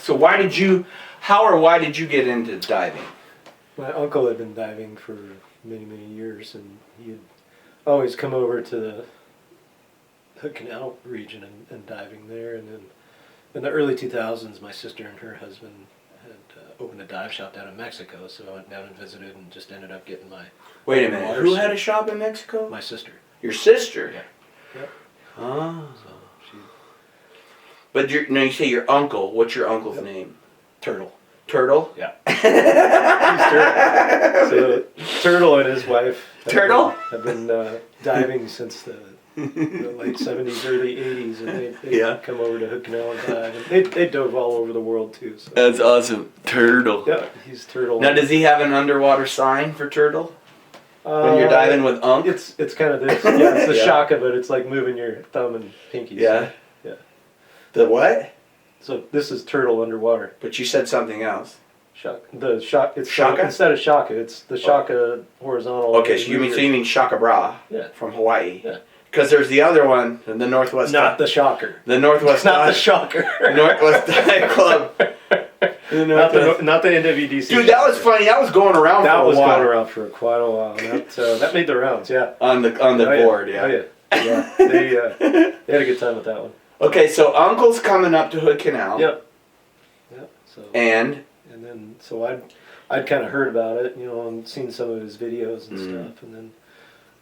So why did you get into diving? My uncle had been diving for many, many years, and he had always come over to the canal region and diving there. And then in the early 2000s, my sister and her husband had opened a dive shop down in Mexico, so I went down and visited and just ended up getting my... Wait a minute, who had a shop in Mexico? My sister. Your sister? Yeah. Yep. Oh. So she... But you say your uncle. What's your uncle's name? Turtle. Turtle? Yeah. He's Turtle. So Turtle and his wife have been diving since the late 70s, early 80s, and they'd come over to Hood Canal and dive. And they dove all over the world too. So. That's awesome. Turtle. Yeah, he's Turtle. Now, does he have an underwater sign for Turtle? When you're diving with Unc? It's kind of this. Yeah, it's the shock of it. It's like moving your thumb and pinky. Yeah. Yeah. The what? So this is Turtle underwater. But you said something else. The shock. It's Shaka? Instead of Shaka, it's the Shaka horizontal. Okay, so you mean Shaka Bra? Yeah. From Hawaii. Yeah. Because there's the other one, the Northwest. Not the Shocker. The Northwest. It's not the Shocker. Northwest Dive Club. Not the NWDC. Dude, that was funny. That was going around for a while. That was going around for quite a while. That made the rounds, yeah. On the board, yeah. Oh yeah. Yeah. They had a good time with that one. Okay, so Uncle's coming up to Hood Canal. Yep. So. And then so I'd kind of heard about it, and seen some of his videos and stuff, and then.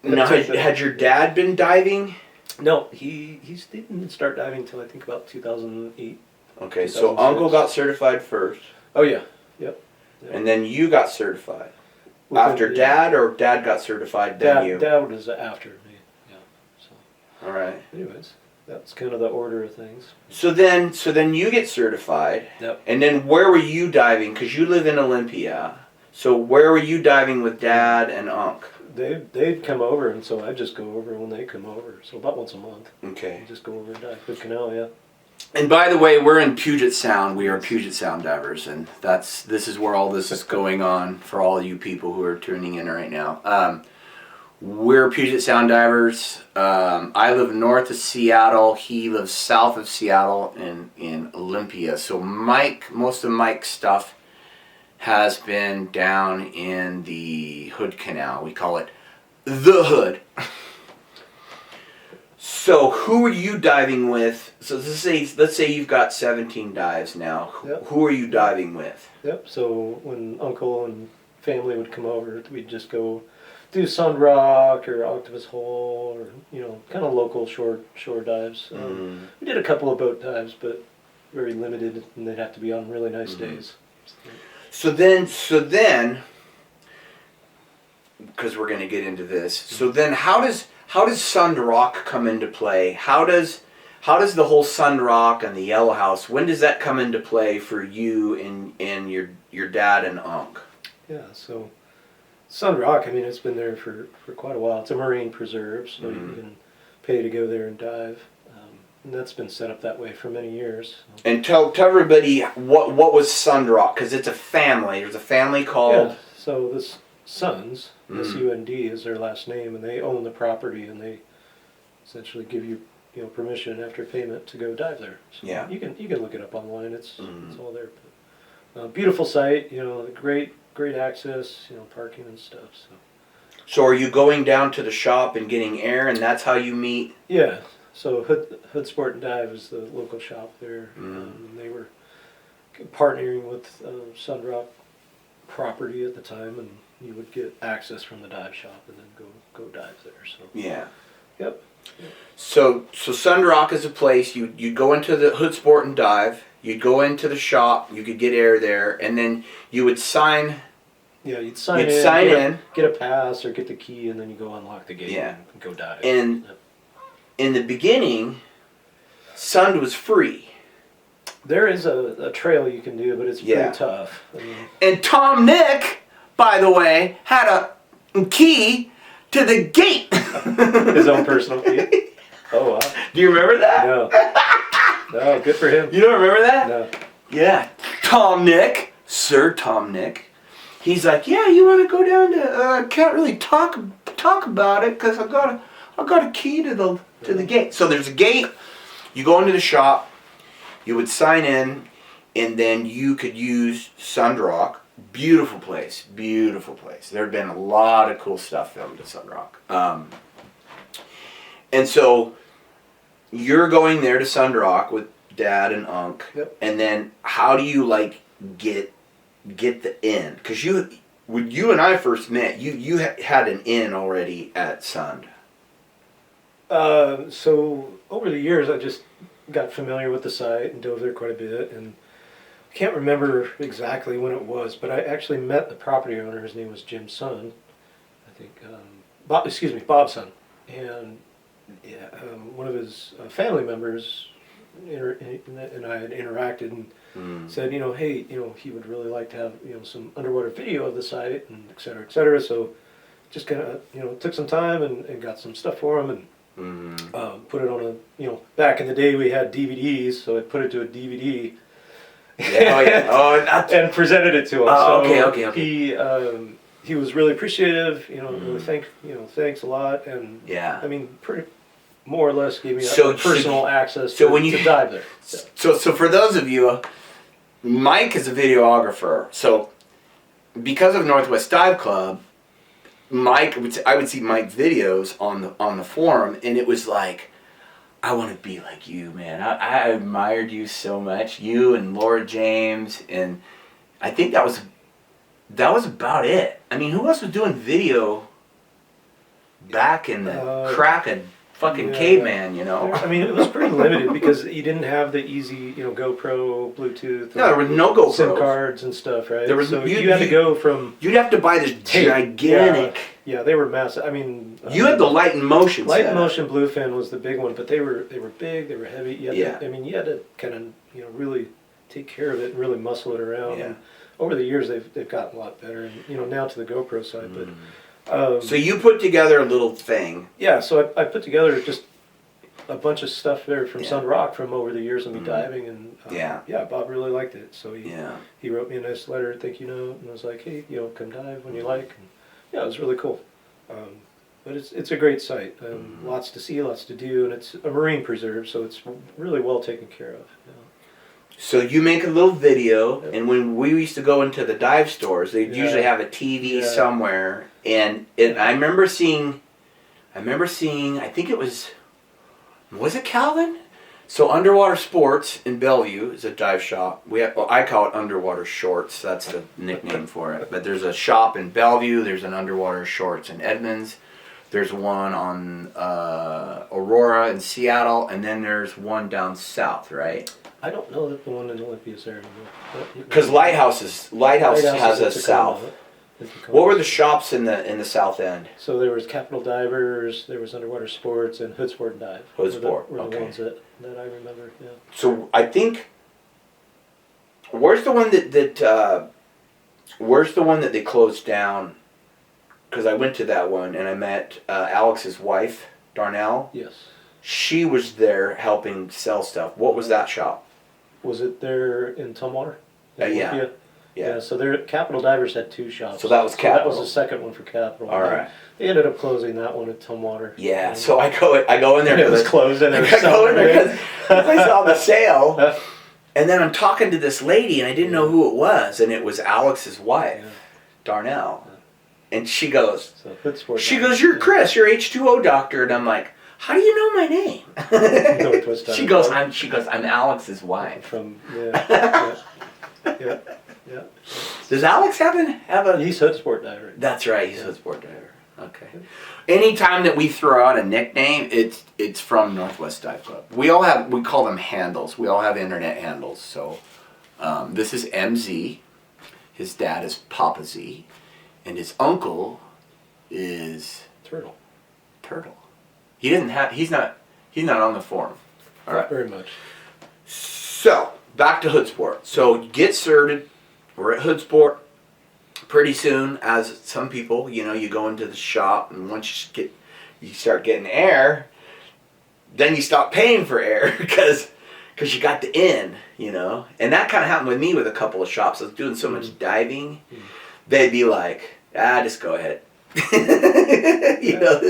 Now, had your dad been diving? No, he didn't start diving until I think about 2008. Okay, so Uncle got certified first. Oh yeah, yep. And then you got certified. After Dad, or Dad got certified, then you? Dad was after me, yeah. So. All right. Anyways, that's kind of the order of things. So then you get certified. Yep. And then where were you diving? Because you live in Olympia. So where were you diving with Dad and Unc? They'd come over, and so I'd just go over when they come over. So about once a month. Okay. I'd just go over and dive. Hood Canal, yeah. And by the way, we're in Puget Sound. We are Puget Sound divers, and this is where all this is going on for all you people who are tuning in right now. We're Puget Sound divers. I live north of Seattle. He lives south of Seattle in Olympia. So most of Mike's stuff has been down in the Hood Canal. We call it the Hood. So who are you diving with? So let's say you've got 17 dives now. Yep. Who are you diving with? Yep. So when Uncle and family would come over, we'd just go do Sun Rock or Octopus Hole, or kind of local shore dives. We did a couple of boat dives, but very limited, and they'd have to be on really nice days. So then, because we're going to get into this. So then, how does Sun Rock come into play? How does the whole Sun Rock and the Yellow House? When does that come into play for you and your dad and Unc? Yeah. So Sun Rock, it's been there for quite a while. It's a marine preserve, so you can pay to go there and dive. And that's been set up that way for many years. And tell everybody what was Sun Rock, because it's a family. There's a family called... Yeah, so this Suns, S-U-N-D is their last name, and they own the property, and they essentially give you permission after payment to go dive there. So yeah. You can look it up online. It's all there. But, beautiful site. Great access. Parking and stuff. So are you going down to the shop and getting air, and that's how you meet? Yeah. So Hood Sport and Dive is the local shop there. They were partnering with Sun Rock property at the time, and you would get access from the dive shop and then go dive there. So yeah. Yep. So Sun Rock is a place you'd go into the Hood Sport and Dive. You'd go into the shop. You could get air there, and then you would sign. Yeah, you'd sign in, get a pass or get the key, and then you go unlock the gate and go dive. And in the beginning, Sun was free. There is a trail you can do, but it's pretty tough. And Tom Nick, by the way, had a key to the gate. His own personal key? Oh, wow. Do you remember that? No. No, good for him. You don't remember that? No. Yeah. Tom Nick, Sir Tom Nick. He's like, yeah, you want to go down to, I can't really talk about it because I've got a key to the gate. So there's a gate. You go into the shop. You would sign in, and then you could use Sundrock. Beautiful place, beautiful place. There have been a lot of cool stuff filmed at Sundrock. And so you're going there to Sundrock with Dad and Unc, Yep. and then how do you like get the in? Because when you and I first met, you had an in already at Sund. So over the years, I just got familiar with the site and dove there quite a bit, and I can't remember exactly when it was, but I actually met the property owner. His name was Jim's son, I think. Bob's son, and yeah, one of his family members and I had interacted and said, hey, he would really like to have some underwater video of the site and et cetera, et cetera. So just kind of took some time and got some stuff for him and. Put it on back in the day we had DVDs, so I put it to a DVD. Yeah, and presented it to him. Oh, so okay. He was really appreciative. Really thanks a lot, and yeah. I mean, pretty more or less gave me personal access to dive there. So for those of you, Mike is a videographer. So because of Northwest Dive Club, I would see Mike's videos on the forum, and it was like, I want to be like you, man. I admired you so much. You and Laura James, and I think that was about it. I mean, who else was doing video back in the crack of fucking caveman, I mean, it was pretty limited because you didn't have the easy, GoPro, Bluetooth. No, there was no GoPro. SIM cards and stuff, right? There was, so you had to go from. You'd have to buy this gigantic. Yeah, they were massive. I mean. You had the Light and Motion. Light and Motion Bluefin was the big one, but they were big, they were heavy. You had to, you had to kind of really take care of it and really muscle it around. Yeah. And over the years, they've gotten a lot better, and now to the GoPro side, but. So you put together a little thing. Yeah, so I put together just a bunch of stuff there from Sun Rock from over the years of me diving, and Bob really liked it. So he wrote me a nice letter, thank you note, and I was like, hey, come dive when you like. And it was really cool. But it's a great site. Lots to see, lots to do, and it's a marine preserve, so it's really well taken care of. So you make a little video, and when we used to go into the dive stores, they'd usually have a TV somewhere, and I remember seeing, I think it was it Calvin? So Underwater Sports in Bellevue is a dive shop. I call it Underwater Shorts. That's the nickname for it. But there's a shop in Bellevue. There's an Underwater Shorts in Edmonds. There's one on Aurora in Seattle, and then there's one down south, right? I don't know that the one in Olympia is there anymore. Because Lighthouse has a south. What were the shops in the south end? So there was Capital Divers, there was Underwater Sports, and Hood Sport and Dive. Hood Sport, were the ones that I remember. Yeah. So I think, where's the one that they closed down? Because I went to that one and I met Alex's wife, Darnell. Yes. She was there helping sell stuff. What was that shop? Was it there in Tumwater? Yeah. So there, Capital Divers had two shops. So that was Capital. That was the second one for Capital. All right. They ended up closing that one at Tumwater. Yeah. So I go in there. It was closed and I go in there because I saw the sale, and then I'm talking to this lady and I didn't know who it was, and it was Alex's wife, Darnell, and she goes, "You're Chris, you're H2O doctor," and I'm like, how do you know my name? Northwest she goes, I'm Alex's wife. Yeah. Does Alex have a? He's Hood Sport Diver. That's right. He's Hood Sport Diver. Okay. Anytime that we throw out a nickname, it's from Northwest Dive Club. We call them handles. We all have internet handles. So this is MZ. His dad is Papa Z, and his uncle is Turtle. He's not on the forum. All right. Very much. So back to Hood Sport. So get started. We're at Hood Sport. Pretty soon, as some people, you go into the shop, and once you start getting air, then you stop paying for air because you got the in, And that kind of happened with me with a couple of shops. I was doing so much diving, they'd be like, just go ahead. This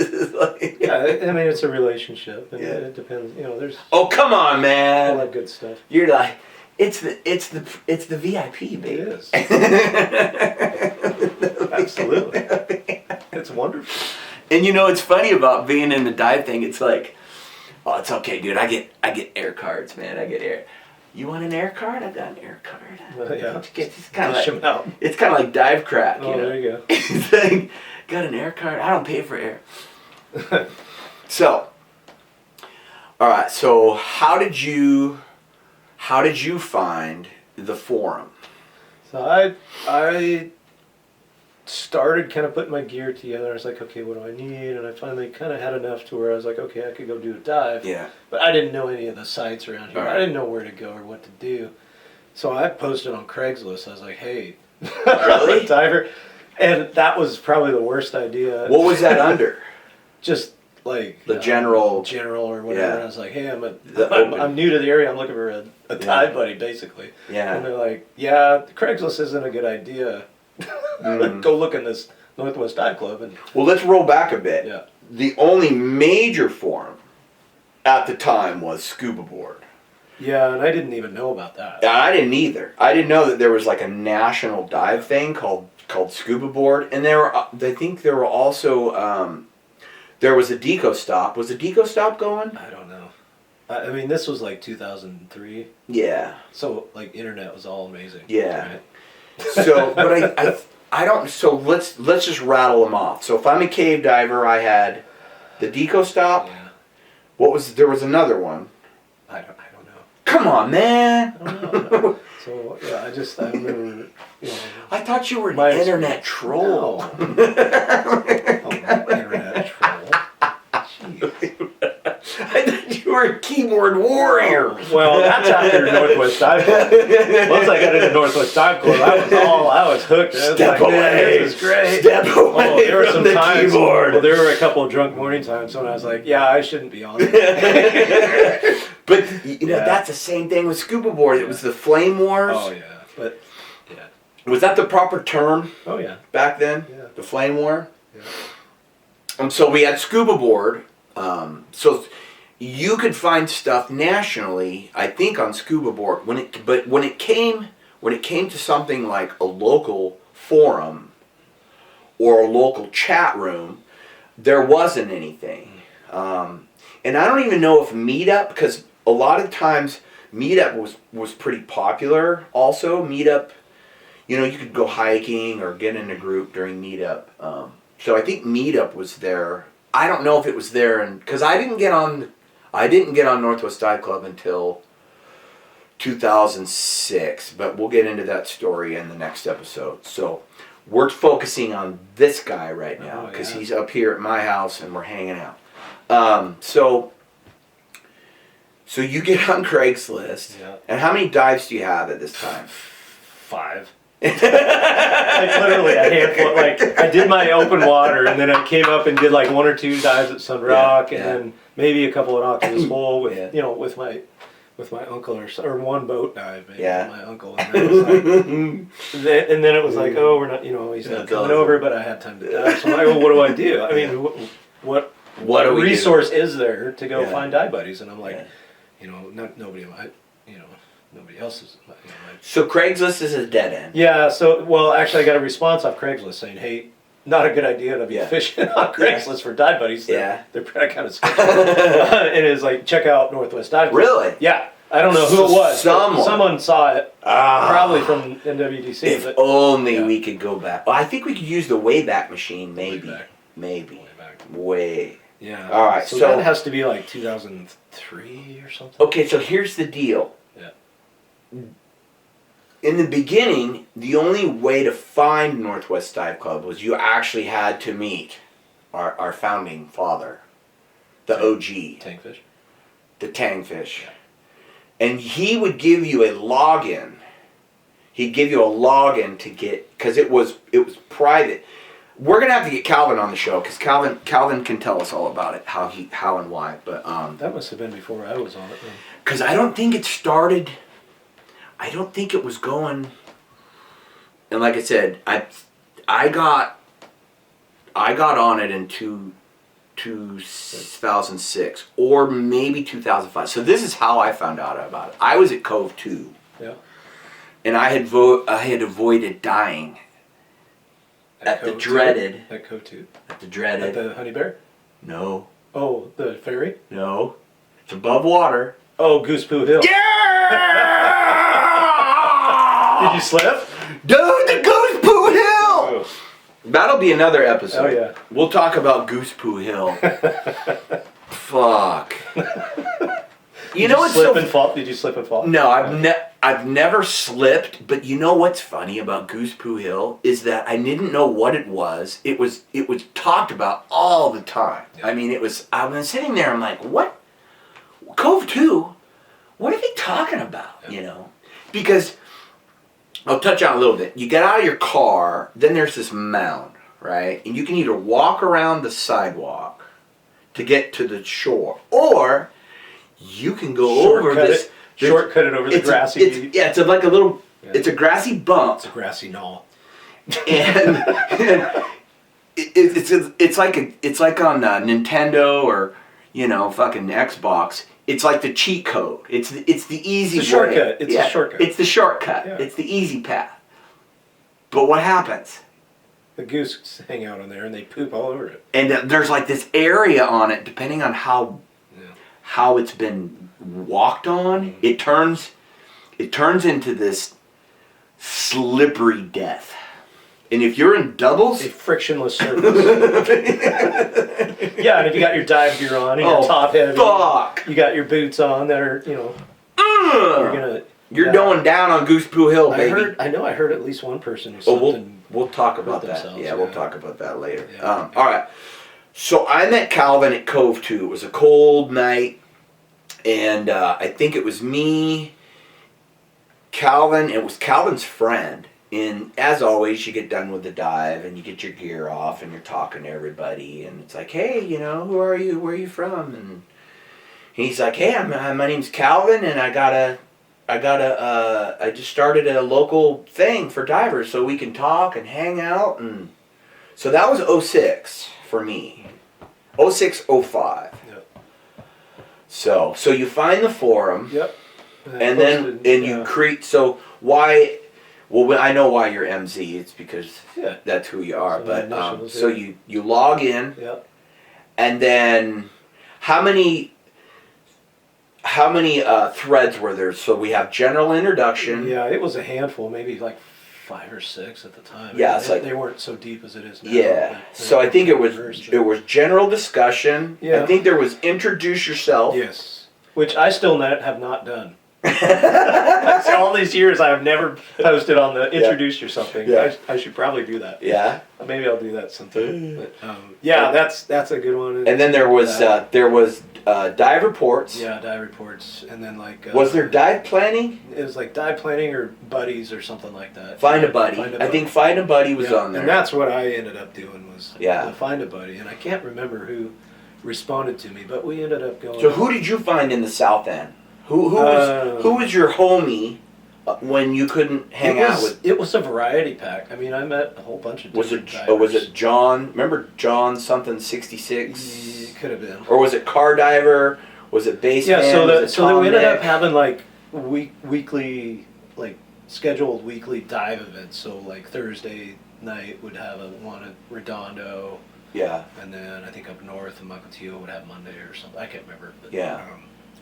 is like... Yeah, I mean, it's a relationship, and it depends, there's... Oh, come on, man! All that good stuff. You're like... It's the VIP, baby. It is. Absolutely. It's wonderful. And it's funny about being in the dive thing. It's like, oh, it's okay, dude. I get air cards, man. I get air. You want an air card? I got an air card. Yeah. It's kind of like out. it's kind of like dive crack. Oh, there you go. It's like, got an air card? I don't pay for air. So, all right. So how did you find the forum? So I started kind of putting my gear together. I was like, okay, what do I need? And I finally kind of had enough to where I was like, okay, I could go do a dive. Yeah. But I didn't know any of the sites around here. Right. I didn't know where to go or what to do. So I posted on Craigslist. I was like, hey, Really? I'm a diver. And that was probably the worst idea. What was that under? Just like The general or whatever. Yeah. And I was like, hey, open. I'm new to the area. I'm looking for a dive buddy, basically. Yeah. And they're like, yeah, Craigslist isn't a good idea. Go look in this Northwest Dive Club. And Well, let's roll back a bit. yeah. The only major forum at the time was Scuba Board. Yeah, and I didn't even know about that. I didn't either. I didn't know that there was like a national dive thing called Scuba Board, and I think there were also there was a Deco Stop. Was the Deco Stop going? I don't know. I mean, this was like 2003, Yeah. so like internet was all amazing. Yeah. Right? So, but I don't. So let's just rattle them off. So if I'm a cave diver, I had the Deco Stop. Yeah. There was another one. I don't know. Come on, man. I don't know. So yeah, I remember. I thought you were an My internet troll. No. Oh, internet troll. Jeez. I thought you were a keyboard warrior. Well, that's after Northwest Dive Club. Once I got into Northwest Dive Club, I was hooked. I was Step like, man, away. this is great. Step away There were from some the times. keyboard. Well, there were a couple of drunk morning times when I was like, yeah, I shouldn't be on it. But Yeah. that's the same thing with Scuba Board. It was the Flame Wars. Oh yeah, but yeah. Was that the proper term Oh yeah. back then? Yeah. The Flame War. Yeah. And so we had Scuba Board. So you could find stuff nationally, I think, on Scuba Board. But when it came to something like a local forum or a local chat room, there wasn't anything. And I don't even know if Meetup, because a lot of times Meetup was pretty popular. Also, Meetup, you could go hiking or get in a group during Meetup. So I think Meetup was there. I don't know if it was there, because I didn't get on Northwest Dive Club until 2006. But we'll get into that story in the next episode. So we're focusing on this guy right now because he's up here at my house and we're hanging out. So you get on Craigslist, and how many dives do you have at this time? 5. Like literally a handful. Like I did my open water, and then I came up and did like 1 or 2 dives at Sun Rock, and then maybe a couple at Oculus Bowl with with my uncle or one boat dive maybe with my uncle. And then it was like, oh, we're not, he's not coming over, but I had time to dive. So I'm like, well, what do? I mean, what resource is there to go find dive buddies? And I'm like, nobody else is. So Craigslist is a dead end. Yeah. So actually, I got a response off Craigslist saying, hey, not a good idea to be fishing on Craigslist for dive buddies. They're kind of sketchy. And it's like, check out Northwest Dive Club. Really? Yeah. I don't know who it was. Someone saw it. Probably from NWDC. If only we could go back. Well, I think we could use the Wayback Machine, maybe. Way. Yeah. All right. So that has to be like 2003 or something. Okay, so here's the deal. Yeah. In the beginning, the only way to find Northwest Dive Club was you actually had to meet our founding father, the OG. Tankfish? The Tangfish. Yeah. And he would give you a login. He'd give you a login to get, because it was private. We're gonna have to get Calvin on the show because Calvin can tell us all about it, how and why. But that must have been before I was on it. Because I don't think it started. I don't think it was going. And like I said, I got on it in 2006 or maybe 2005. So this is how I found out about it. I was at Cove 2. Yeah. And I had avoided dying at the dreaded. At Cotuit. At the dreaded. At the Honey Bear? No. Oh, the ferry? No. It's above water. Oh, Goose Poo Hill. Yeah! Did you slip? Dude, the Goose Poo Hill! Oh. That'll be another episode. Oh, yeah. We'll talk about Goose Poo Hill. Fuck. You know what's so... Did you slip and fall? No, I've never slipped, but you know what's funny about Goose Poo Hill is that I didn't know what it was. It was talked about all the time. Yeah. I mean, I was sitting there, I'm like, what? Cove 2? What are they talking about, you know? Because, I'll touch on it a little bit. You get out of your car, then there's this mound, right? And you can either walk around the sidewalk to get to the shore, or you can go over this. Shortcut it over the grassy beach. Yeah, it's like a little, it's a grassy bump. It's a grassy knoll. And it's like on Nintendo or, you know, fucking Xbox. It's like the cheat code. It's the easy way. Shortcut. It's a shortcut. It's the shortcut. Yeah. It's the easy path. But what happens? The goose hang out on there and they poop all over it. And there's like this area on it, depending on how it's been walked on, it turns into this slippery death. And if you're in doubles, a frictionless surface. Yeah, and if you got your dive gear on, and your top heavy, fuck. You got your boots on that are, you know, you're going down on Goose Poo Hill, baby. I heard at least one person who slipped and we'll talk about that. Yeah, we'll talk about that later. Yeah. All right. So I met Calvin at Cove 2. It was a cold night, and I think it was me, Calvin. It was Calvin's friend. And as always, you get done with the dive, and you get your gear off, and you're talking to everybody, and it's like, hey, you know, who are you? Where are you from? And he's like, hey, my name's Calvin, and I just started a local thing for divers so we can talk and hang out. And so that was 06 for me. 06, 05. Yep. So you find the forum. Yep. And you create, so why, well, I know why you're MZ. It's because that's who you are. So you log in. Yep. And then how many threads were there? So we have general introduction. Yeah, it was a handful, maybe like 5 or 6 at the time. Yeah, they weren't so deep as it is now. Yeah. So I think it was general discussion. Yeah. I think there was introduce yourself. Yes. Which I still have not done. All these years I have never posted on the introduce yourself thing. Yeah. I should probably do that. Yeah. Maybe I'll do that sometime. But, that's a good one. And then there was dive reports. Yeah, dive reports, and then like. Was there dive planning? It was like dive planning or buddies or something like that. Find a buddy. I think Find a Buddy was on there. And that's what I ended up doing was Find a Buddy, and I can't remember who responded to me, but we ended up going. So who did you find in the South End? Who was your homie when you couldn't hang out with? It was a variety pack. I mean, I met a whole bunch of different divers. Was it John? Remember John something 66? It could have been. Or was it Car Diver? Was it Baseman? Yeah, so we ended up having like weekly, like scheduled weekly dive events. So like Thursday night would have one at Redondo. Yeah. And then I think up north in Mukilteo would have Monday or something. I can't remember. But, yeah.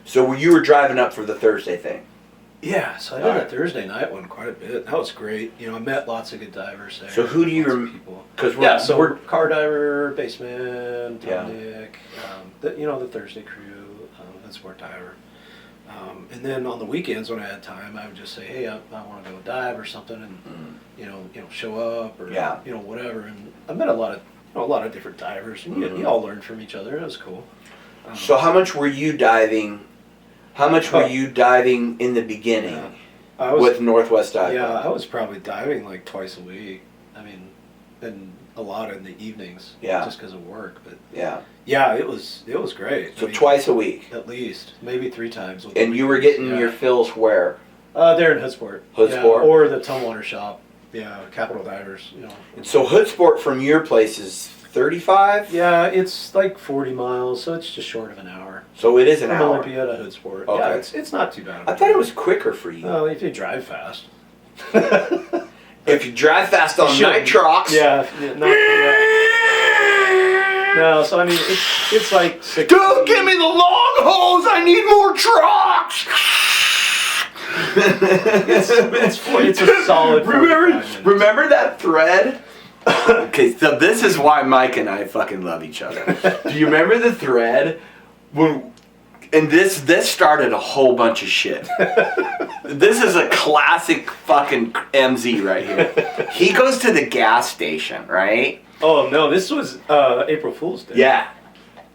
So you were driving up for the Thursday thing? Yeah, so I did a Thursday night one quite a bit. That was great. You know, I met lots of good divers there. So who do you remember? Because we're Car Diver, Baseman, Tom Nick, the Thursday crew, Sport Diver. And then on the weekends when I had time, I would just say, hey, I want to go dive or something, and show up or whatever. And I met a lot of different divers, and you all learned from each other. It was cool. So how much were you diving? How much were you diving in the beginning with Northwest Dive? Yeah, I was probably diving like twice a week. I mean, and a lot in the evenings. Yeah. Just because of work, but. Yeah, it was great. So twice a week. At least, maybe 3 times. And you were getting your fills where? There in Hoodsport. Hoodsport, or the Tumwater shop. Yeah, Capital Divers. And so Hoodsport from your place is 35? Yeah, it's like 40 miles, so it's just short of an hour. So it is an From hour. Olympia to Hoodsport. Okay. Yeah, it's not too bad. I thought it was quicker for you. Well, if you drive fast. If you drive fast on nitrox. Yeah, no, so I mean, it's like 60. Dude, give me the long hose! I need more trucks! it's a solid 45 minutes. Remember that thread? Okay, so this is why Mike and I fucking love each other. Do you remember the thread? And this started a whole bunch of shit. This is a classic fucking MZ right here. He goes to the gas station, right? Oh no, this was April Fool's Day. Yeah.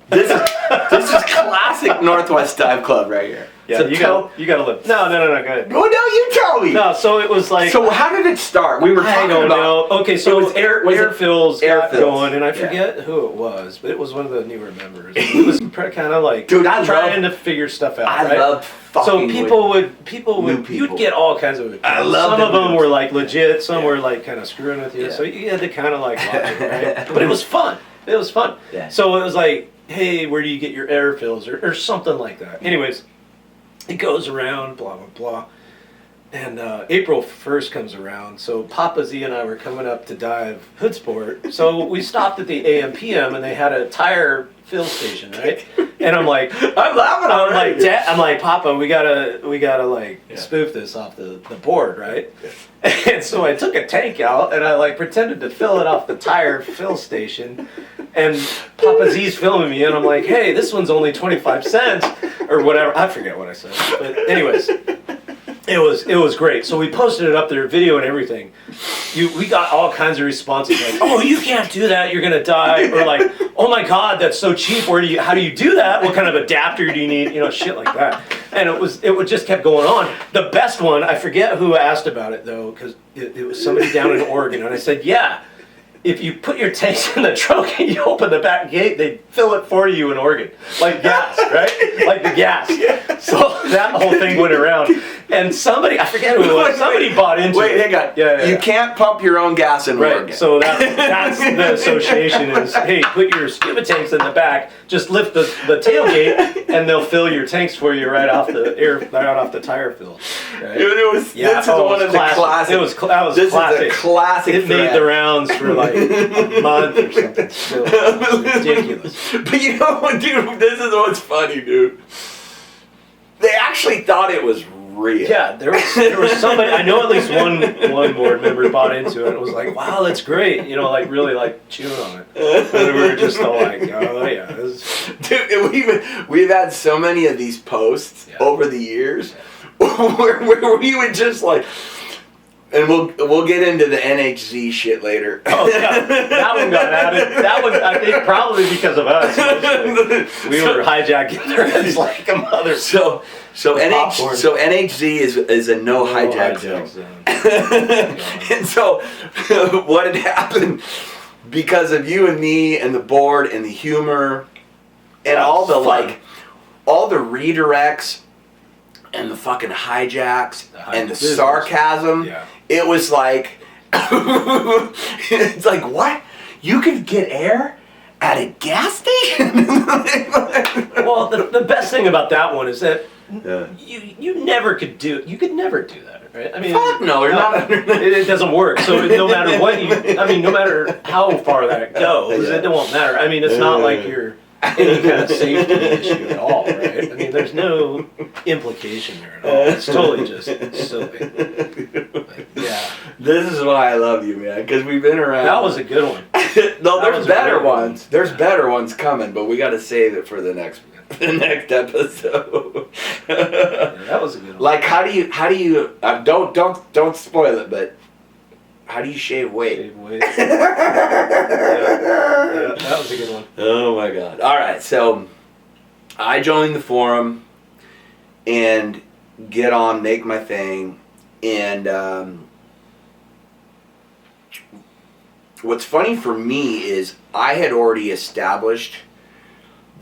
This is classic Northwest Dive Club right here. Yeah, So you gotta live. No, go ahead. Oh no, you tell me. No, so it was like. So how did it start? We were I talking don't about. know. Okay, so It was air fills got fills. going, and I Yeah. forget who it was, but it was one of the newer members. It was kind of like Dude, I trying to figure stuff out. I right? love So fucking people with would people. you'd get all kinds of. I love some the of them moves. were like legit, some Yeah. were like kind of screwing with you. Yeah. So you had to kind of like watch it, right? But it was fun. It was fun. Yeah. So it was like, hey, where do you get your air fills or something like that? Anyways, it goes around, blah blah blah. And April 1st comes around, so Papa Z and I were coming up to dive Hoodsport. So we stopped at the AM PM, and they had a tire fill station, right? And I'm like, I'm laughing I'm already. like, Dad, I'm like, Papa, we gotta like spoof this off the board, right? And so I took a tank out and I like pretended to fill it off the tire fill station. And Papa Z's filming me, and I'm like, hey, this one's only 25 cents or whatever. I forget what I said, but anyways. It was great. So we posted it up there, video and everything. We got all kinds of responses like, "Oh, you can't do that. You're gonna die," or like, "Oh my God, that's so cheap. How do you do that? What kind of adapter do you need?" You know, shit like that. And it just kept going on. The best one, I forget who asked about it though, because it was somebody down in Oregon, and I said, "Yeah, if you put your tanks in the trunk and you open the back gate, they fill it for you in Oregon, like gas, right? Like the gas." So that whole thing went around. And somebody, I forget who it was, somebody bought into it. Wait, hang on. Yeah. You can't pump your own gas in Oregon. Right, so that's the association is, hey, put your scuba tanks in the back, just lift the tailgate, and they'll fill your tanks for you right off the tire fill. Right? This is one of the classic. That was This classic. is a classic. It made the rounds for like a month or something. So ridiculous. But you know what, dude? This is what's funny, dude. They actually thought it was real. Yeah, there was somebody. I know at least one board member bought into it. It was like, wow, that's great. You know, like really like chewing on it. And we were just all like, oh yeah, this is... Dude, we've had so many of these posts over the years where we would just like. And we'll get into the NHZ shit later. Oh yeah, that one got added. That one, I think, probably because of us. We were hijacking threads like a mother. So NHZ is a no hijack zone. And so what had happened because of you and me and the board and the humor and all the redirects and the fucking hijacks and the sarcasm. Yeah. It was like, it's like, what? You could get air at a gas station? Well, the best thing about that one is that you never could do that, right? I mean, fuck no, you're not. It doesn't work. So no matter what no matter how far that goes, it won't matter. I mean, it's not like you're any kind of safety issue at all, right? I mean, there's no implication there at all. It's totally just silly. But, yeah. This is why I love you, man, because we've been around. That was a good one. No, That there's was a better great one. ones. There's better ones coming, but we got to save it for the next episode. Yeah, that was a good one. Like, how do you? Don't spoil it, but how do you shave weight? Shave weight. Yeah, that was a good one. Oh my god! All right, so I joined the forum and get on, make my thing, and what's funny for me is I had already established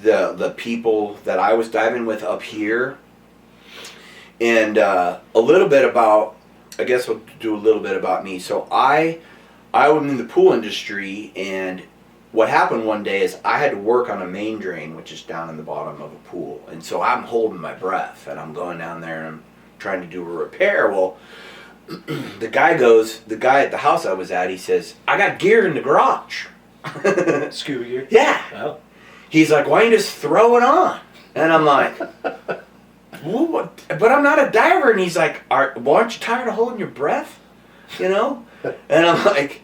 the people that I was diving with up here, and a little bit about. I guess we'll do a little bit about me. So I was in the pool industry, and what happened one day is I had to work on a main drain, which is down in the bottom of a pool. And so I'm holding my breath and I'm going down there and I'm trying to do a repair. Well, the guy at the house I was at, he says, I got gear in the garage. Scuba gear? Yeah. Oh. He's like, why don't you just throw it on? And I'm like, what? But I'm not a diver. And he's like, aren't you tired of holding your breath? You know? And I'm like,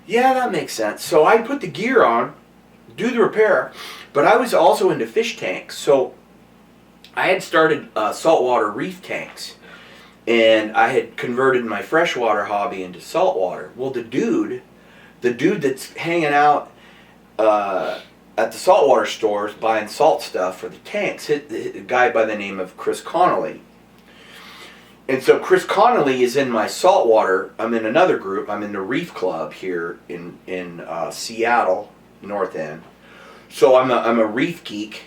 yeah, that makes sense. So I put the gear on, do the repair, but I was also into fish tanks. So I had started saltwater reef tanks, and I had converted my freshwater hobby into saltwater. Well, the dude that's hanging out at the saltwater stores buying salt stuff for the tanks, a guy by the name of Chris Connolly. And so Chris Connolly is in my saltwater. I'm in another group. I'm in the Reef Club here in Seattle, North End. So I'm a reef geek,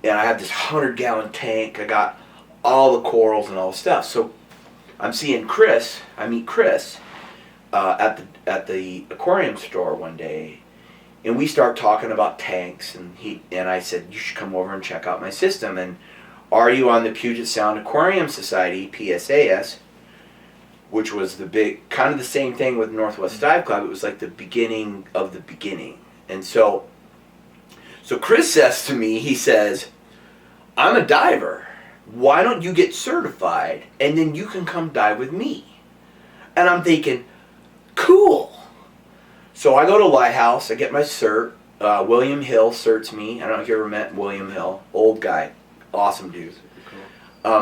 and I have this 100-gallon tank. I got all the corals and all the stuff. So I'm seeing Chris. I meet Chris at the aquarium store one day, and we start talking about tanks. And I said, you should come over and check out my system. And are you on the Puget Sound Aquarium Society, PSAS, which was the big, kind of the same thing with Northwest Dive Club. It was like the beginning of the beginning. And so Chris says to me, he says, I'm a diver. Why don't you get certified and then you can come dive with me? And I'm thinking, cool. So I go to Lighthouse, I get my cert. William Hill certs me. I don't know if you ever met William Hill, old guy. Awesome dude. Cool.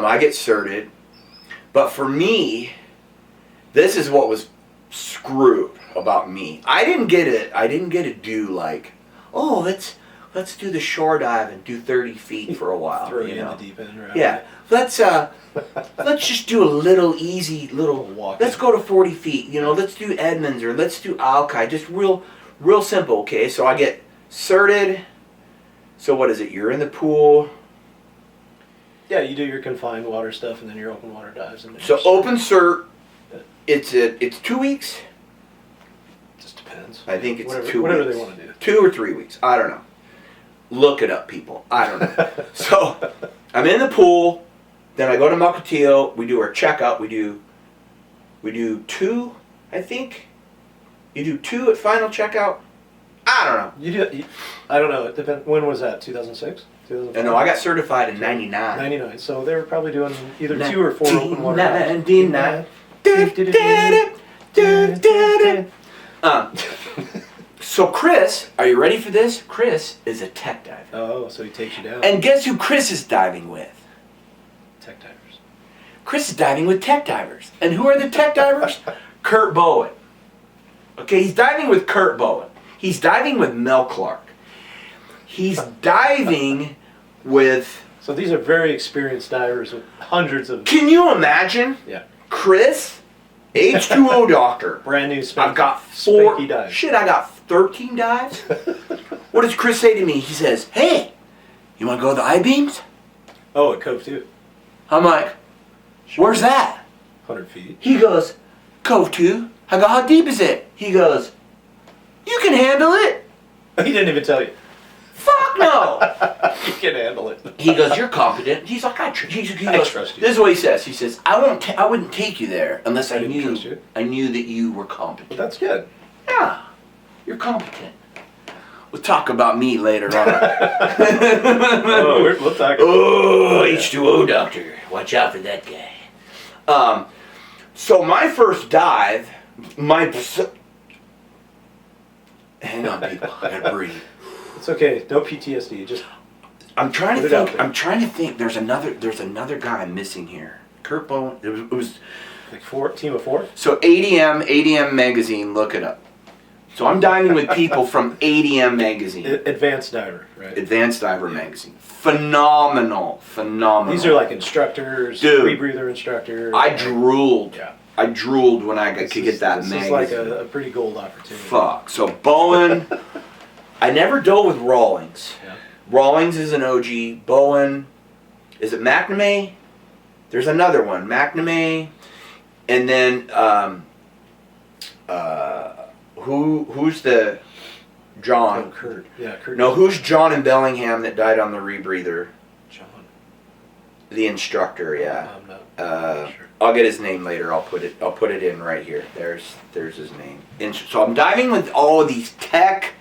I get certed, but for me, this is what was screwed about me. I didn't get to do like, oh, let's do the shore dive and do 30 feet for a while. Throw you you in know? the deep end, right? Yeah, let's just do a little easy little walk. Let's go to 40 feet. You know, let's do Edmonds or let's do Alki. Just real simple. Okay, so I get certed. So what is it? You're in the pool. Yeah, you do your confined water stuff and then your open water dives. And So open cert, it's 2 weeks. Just depends. I think it's whatever, 2 whatever weeks. they want to do. 2 or 3 weeks. I don't know. Look it up, people. I don't know. So I'm in the pool. Then I go to Mukilteo. We do our checkup. We do 2, I think. You do 2 at final checkout. I don't know. I don't know. It depends. When was that? 2006? No, I got certified in 99. 99. So they were probably doing either 2 or 4 open water dives. 99. So Chris, are you ready for this? Chris is a tech diver. Oh, so he takes you down. And guess who Chris is diving with? Tech divers. Chris is diving with tech divers. And who are the tech divers? Kurt Bowen. Okay, he's diving with Kurt Bowen. He's diving with Mel Clark. He's diving with... So these are very experienced divers with hundreds of... Can you imagine? Yeah. Chris, H2O doctor. Brand new spanky, I've got 4... spanky dives. Shit, I got 13 dives? What does Chris say to me? He says, hey, you want to go to the I-beams? Oh, at Cove 2. I'm like, where's that? 100 feet. He goes, Cove 2. I go, how deep is it? He goes, you can handle it. He didn't even tell you. Fuck no. You can handle it. He goes, you're competent. He's like, I trust you. This is what he says. He says, I wouldn't take you there unless I didn't trust you. knew that you were competent. That's good. Yeah, you're competent. We'll talk about me later on. Oh, we'll talk about Oh, H2O doctor. Watch out for that guy. So my first dive, hang on, people. I gotta breathe. It's okay. No PTSD. Just I'm trying to put it out think. there. I'm trying to think. There's another guy I'm missing here. Kurt Bowen. It was like team of 4. so ADM magazine. Look it up. So I'm diving with people from ADM magazine, Advanced diver, right? Advanced Diver magazine. Phenomenal. These are like instructors, Dude, rebreather instructors. I drooled. Yeah. I drooled when I could get that this magazine. This is like a pretty gold opportunity. Fuck. So Bowen. I never dove with Rawlings. Yeah. Rawlings is an OG. Bowen. Is it McNamee? There's another one. McNamee. And then who's the John. Oh, Kurt. Yeah, Kurt. No, who's John in Bellingham that died on the rebreather? John. The instructor, yeah. I'm not sure. I'll get his name later. I'll put it in right here. There's his name. So I'm diving with all of these tech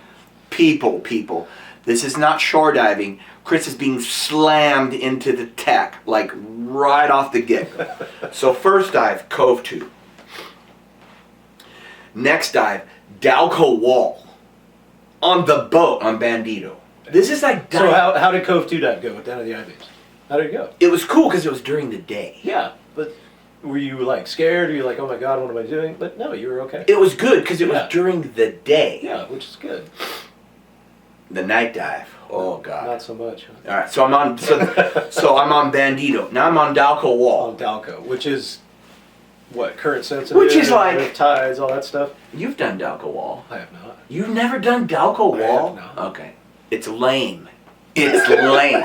people. This is not shore diving. Chris is being slammed into the tech, like right off the get-go. So first dive, Cove 2. Next dive, Dalco Wall. On the boat on Bandito. This is like So how did Cove 2 dive go down to the I-beams? How did it go? It was cool because it was during the day. Yeah, but were you like scared? Were you like, oh my god, what am I doing? But no, you were okay. It was good because it was during the day. Yeah, which is good. The night dive. Oh god. Not so much. Huh? All right, so I'm on. So I'm on Bandito. Now I'm on Dalco Wall. On Dalco, which is what, current sensitive? Which is like tides, all that stuff. You've done Dalco Wall. I have not. You've never done Dalco Wall? I have not. Okay. It's lame. It's lame.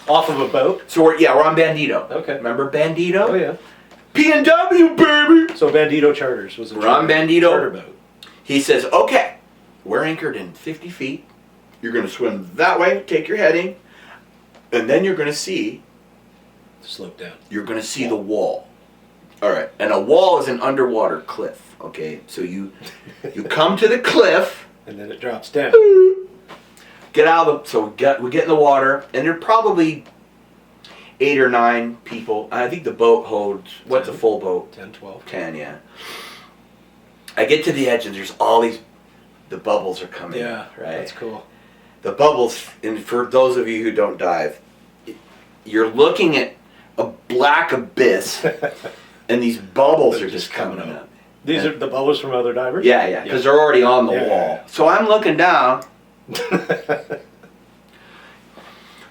Off of a boat? So we're on Bandito. Okay. Remember Bandito? Oh yeah. PNW baby. So Bandito Charters was a We're on Bandito. charter boat. He says, okay, we're anchored in 50 feet. You're going to swim that way, take your heading, and then you're going to see. Slope down. You're going to see the wall. All right. And a wall is an underwater cliff. Okay. So you come to the cliff. And then it drops down. Get out of the. So we get in the water, and there are probably 8 or 9 people. I think the boat holds. What's a full boat? 10, 12. 10, yeah. I get to the edge, and there's all these. The bubbles are coming. Yeah, right. That's cool. The bubbles, and for those of you who don't dive, you're looking at a black abyss, and these bubbles are just coming up. These are the bubbles from other divers? Yeah, because they're already on the wall. Yeah. So I'm looking down.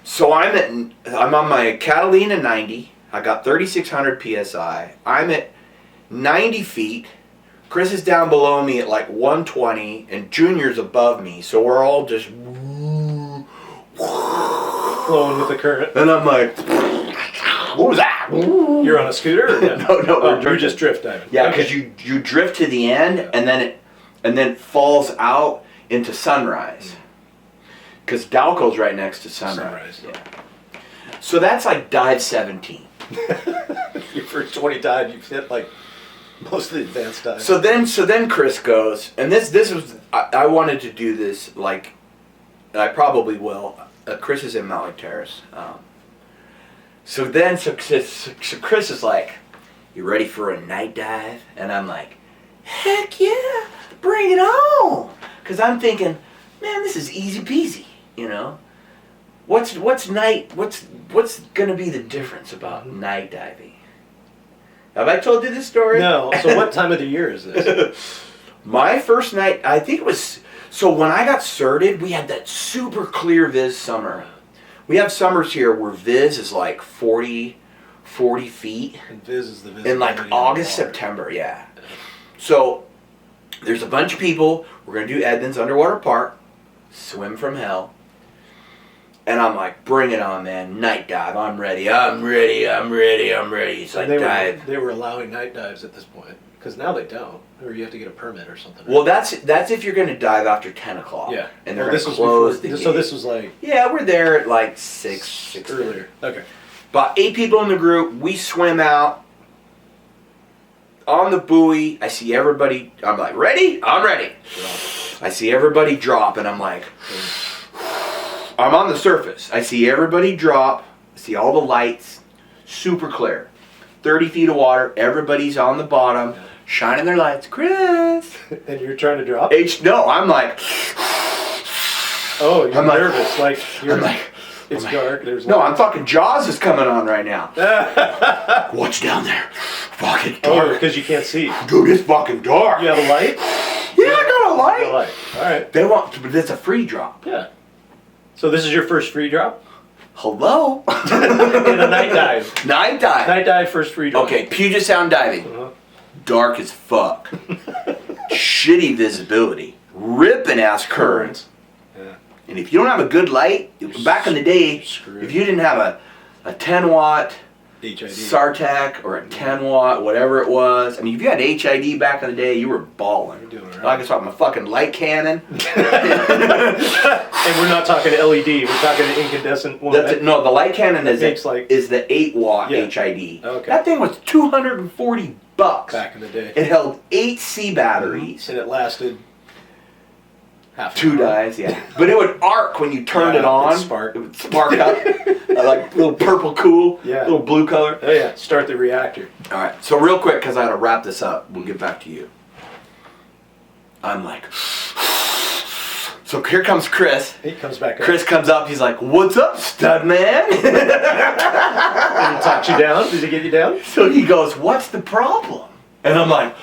So I'm on my Catalina 90. I got 3,600 psi. I'm at 90 feet. Chris is down below me at like 120, and Junior's above me. So we're all just flowing with the current. And I'm like, what was that? You're on a scooter? Or No, you're just drift diving. Yeah, because you drift to the end, and then it falls out into Sunrise. Because Dalco's right next to Sunrise. Yeah. So that's like dive 17. Your first 20 dive, you've hit like most of the advanced dives. So then Chris goes, and this was I wanted to do this, like, and I probably will. Chris is in Maui Terrace. So Chris is like, you ready for a night dive? And I'm like, heck yeah, bring it on. Because I'm thinking, man, this is easy peasy, you know. What's gonna be the difference about night diving? Have I told you this story? No. So what time of the year is this? My first night, I think it was. So when I got certed, we had that super clear Viz summer. We have summers here where Viz is like 40 feet. And Viz is the Viz. In like August, September, yeah. So there's a bunch of people. We're going to do Edmonds Underwater Park, swim from hell. And I'm like, bring it on, man. Night dive. I'm ready. So I dive. They were allowing night dives at this point. Because now they don't. Or you have to get a permit or something. Well, that's if you're going to dive after 10 o'clock. Yeah. And they're going to close the gate. So this was like... Yeah, we're there at like 6 earlier. Okay. About 8 people in the group. We swim out. On the buoy, I see everybody. I'm like, ready? I'm ready. I see everybody drop, and I'm like... I'm on the surface. I see everybody drop. I see all the lights. Super clear. 30 feet of water. Everybody's on the bottom. Shining their lights. Chris! And you're trying to drop? No, I'm like... Oh, you're nervous. It's dark. There's no, I'm fucking Jaws is coming on right now. What's down there? Fucking dark. Oh, because you can't see. Dude, it's fucking dark. You have a light? Yeah, I got a light. You got a light. All right. But it's a free drop. Yeah. So this is your first free drop? Hello? In a night dive. Night dive. Night dive, first free drop. Okay, Puget Sound diving. Dark as fuck. Shitty visibility. Ripping ass currents. Yeah. And if you don't have a good light, back in the day, if you didn't have a 10 watt HID. SARTAC or a 10 watt, whatever it was. I mean, if you had HID back in the day, you were balling. You're doing all right. Like I saw my fucking light cannon. And we're not talking LED. We're talking an incandescent one. No, the light cannon is the 8 watt Yeah. HID. Okay. That thing was $240 Back in the day. It held 8 C batteries. And it lasted half an 2 hour. dives, yeah. But it would arc when you turned it on. Spark. It would spark up. Like little purple cool, Yeah. little blue color. Oh yeah, start the reactor. All right, so real quick, because I got to wrap this up, we'll get back to you. I'm like, so here comes Chris. He comes back up. Chris comes up, he's like, what's up, stud man? Did he talk you down? Did he get you down? So he goes, what's the problem? And I'm like,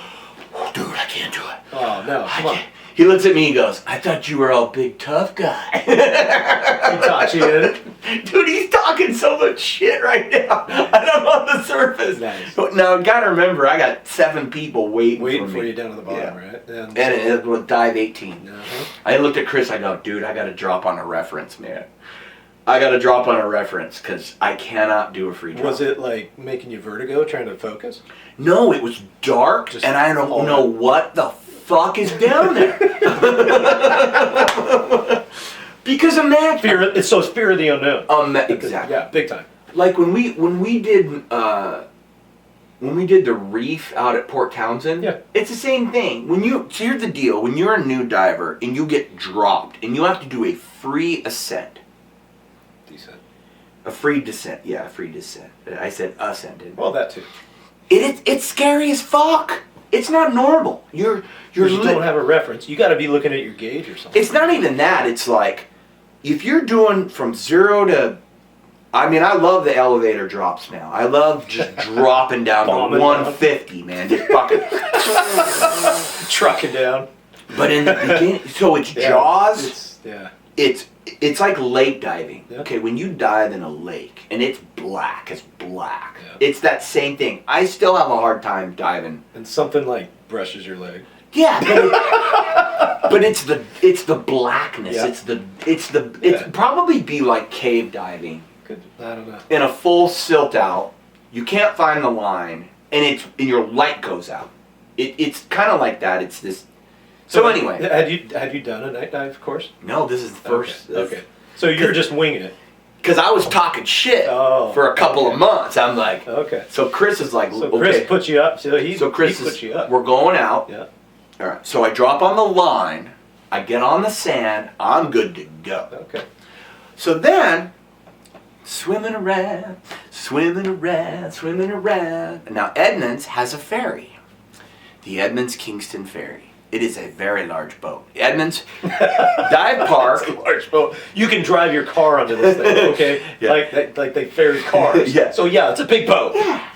oh, dude, I can't do it. Oh no, I come on. can't. He looks at me and goes, I thought you were all big tough guy. He taught you in it? Dude, he's talking so much shit right now. I don't know on the surface. Nice. Now, gotta remember, I got 7 people waiting for you down at the bottom, Yeah. right? And it was dive 18. Uh-huh. I looked at Chris, I go, dude, I gotta drop on a reference, man. I gotta drop on a reference, because I cannot do a free drop. Was it like making you vertigo trying to focus? No, it was dark, Just and I don't all know that. what the fuck is down there. Because imagine It's fear of the unknown. exactly. Yeah, big time. Like when we did the reef out at Port Townsend, Yeah. it's the same thing. So here's the deal: when you're a new diver and you get dropped and you have to do a free ascent, Decent. a free descent. I said ascended. Well, that too. It's scary as fuck. It's not normal. You don't have a reference. You got to be looking at your gauge or something. It's not even that. It's like, if you're doing from 0 to, I mean, I love the elevator drops now. I love just dropping down to Bombing 150, man. Just fucking trucking down. But in the beginning, so it's Jaws. It's like lake diving. Yeah. Okay, when you dive in a lake and it's black. Yeah. It's that same thing. I still have a hard time diving. And something like brushes your leg. Yeah, but it's the blackness. Yeah. It's probably be like cave diving. Good. I don't know. In a full silt out, you can't find the line, and your light goes out. It's kind of like that. It's this. So anyway, had you done a night dive course? no, this is the first. Okay. So you're just winging it. Because I was talking shit for a couple of months. I'm like, okay. So Chris is like, so Chris put you up. So Chris he put you up. We're going out. Yeah. All right. So I drop on the line. I get on the sand. I'm good to go. Okay. So then, swimming around. And now Edmonds has a ferry. The Edmonds Kingston Ferry. It is a very large boat. Edmonds Dive Park. It's a large boat. You can drive your car onto this thing, okay? Yeah. Like they ferry cars. Yeah. So yeah, it's a big boat. Yeah.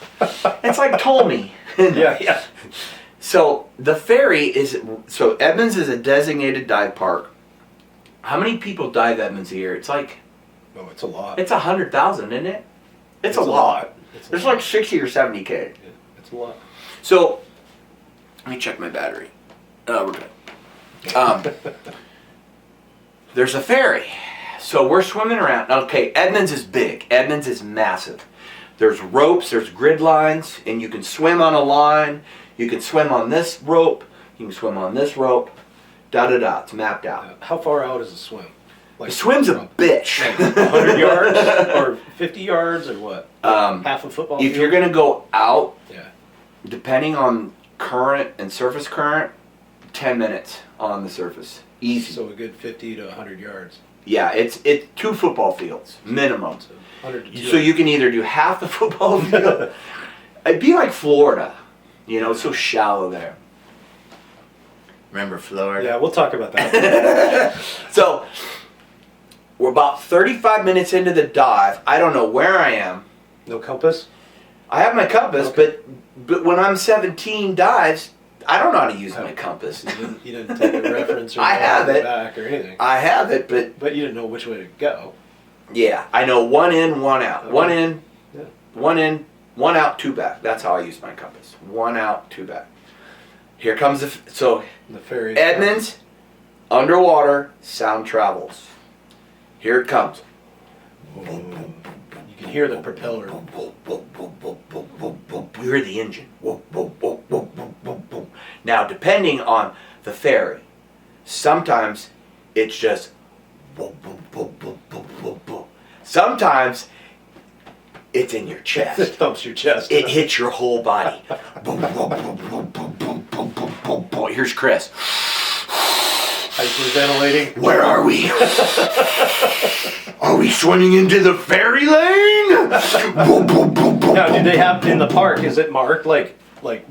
It's like Ptolemy. Yeah. So the ferry so Edmonds is a designated dive park. How many people dive Edmonds a year? It's like, Oh, it's a lot. it's 100,000, isn't it? It's a lot. There's like 60 or 70K. Yeah, it's a lot. So, let me check my battery. Oh, we're good. There's a ferry. So we're swimming around. Okay, Edmonds is big. Edmonds is massive. There's ropes, there's grid lines, and you can swim on a line. You can swim on this rope. You can swim on this rope. Da-da-da. It's mapped out. How far out is a swim? The swim's a bitch. 100 yards or 50 yards or what? Half a football If field? you're going to go out, Yeah. depending on current and surface current, 10 minutes on the surface. Easy. So a good 50 to 100 yards. Yeah, it's 2 football fields, minimum. So 100 to 200. So you can either do half the football field. It'd be like Florida. You know, it's so shallow there. Remember Florida? Yeah, we'll talk about that. So, we're about 35 minutes into the dive. I don't know where I am. No compass? I have my compass, Okay. but when I'm 17 dives, I don't know how to use my compass. You didn't take a reference or I have it. back or anything. I have it, but You didn't know which way to go. yeah, I know 1 in, 1 out. Okay. 1 in, Yeah. 1 in, 1 out, 2 back. That's how I use my compass. 1 out, 2 back. Here comes so The ferry. Edmonds, underwater, sound travels. Here it comes. You can hear the propeller. You hear the engine. Now, depending on the ferry, sometimes it's just. Sometimes it's in your chest. It thumps your chest. It hits your whole body. Here's Chris. Hyperventilating. Where are we? Are we swimming into the ferry lane? Now, do they have in the park? Is it marked like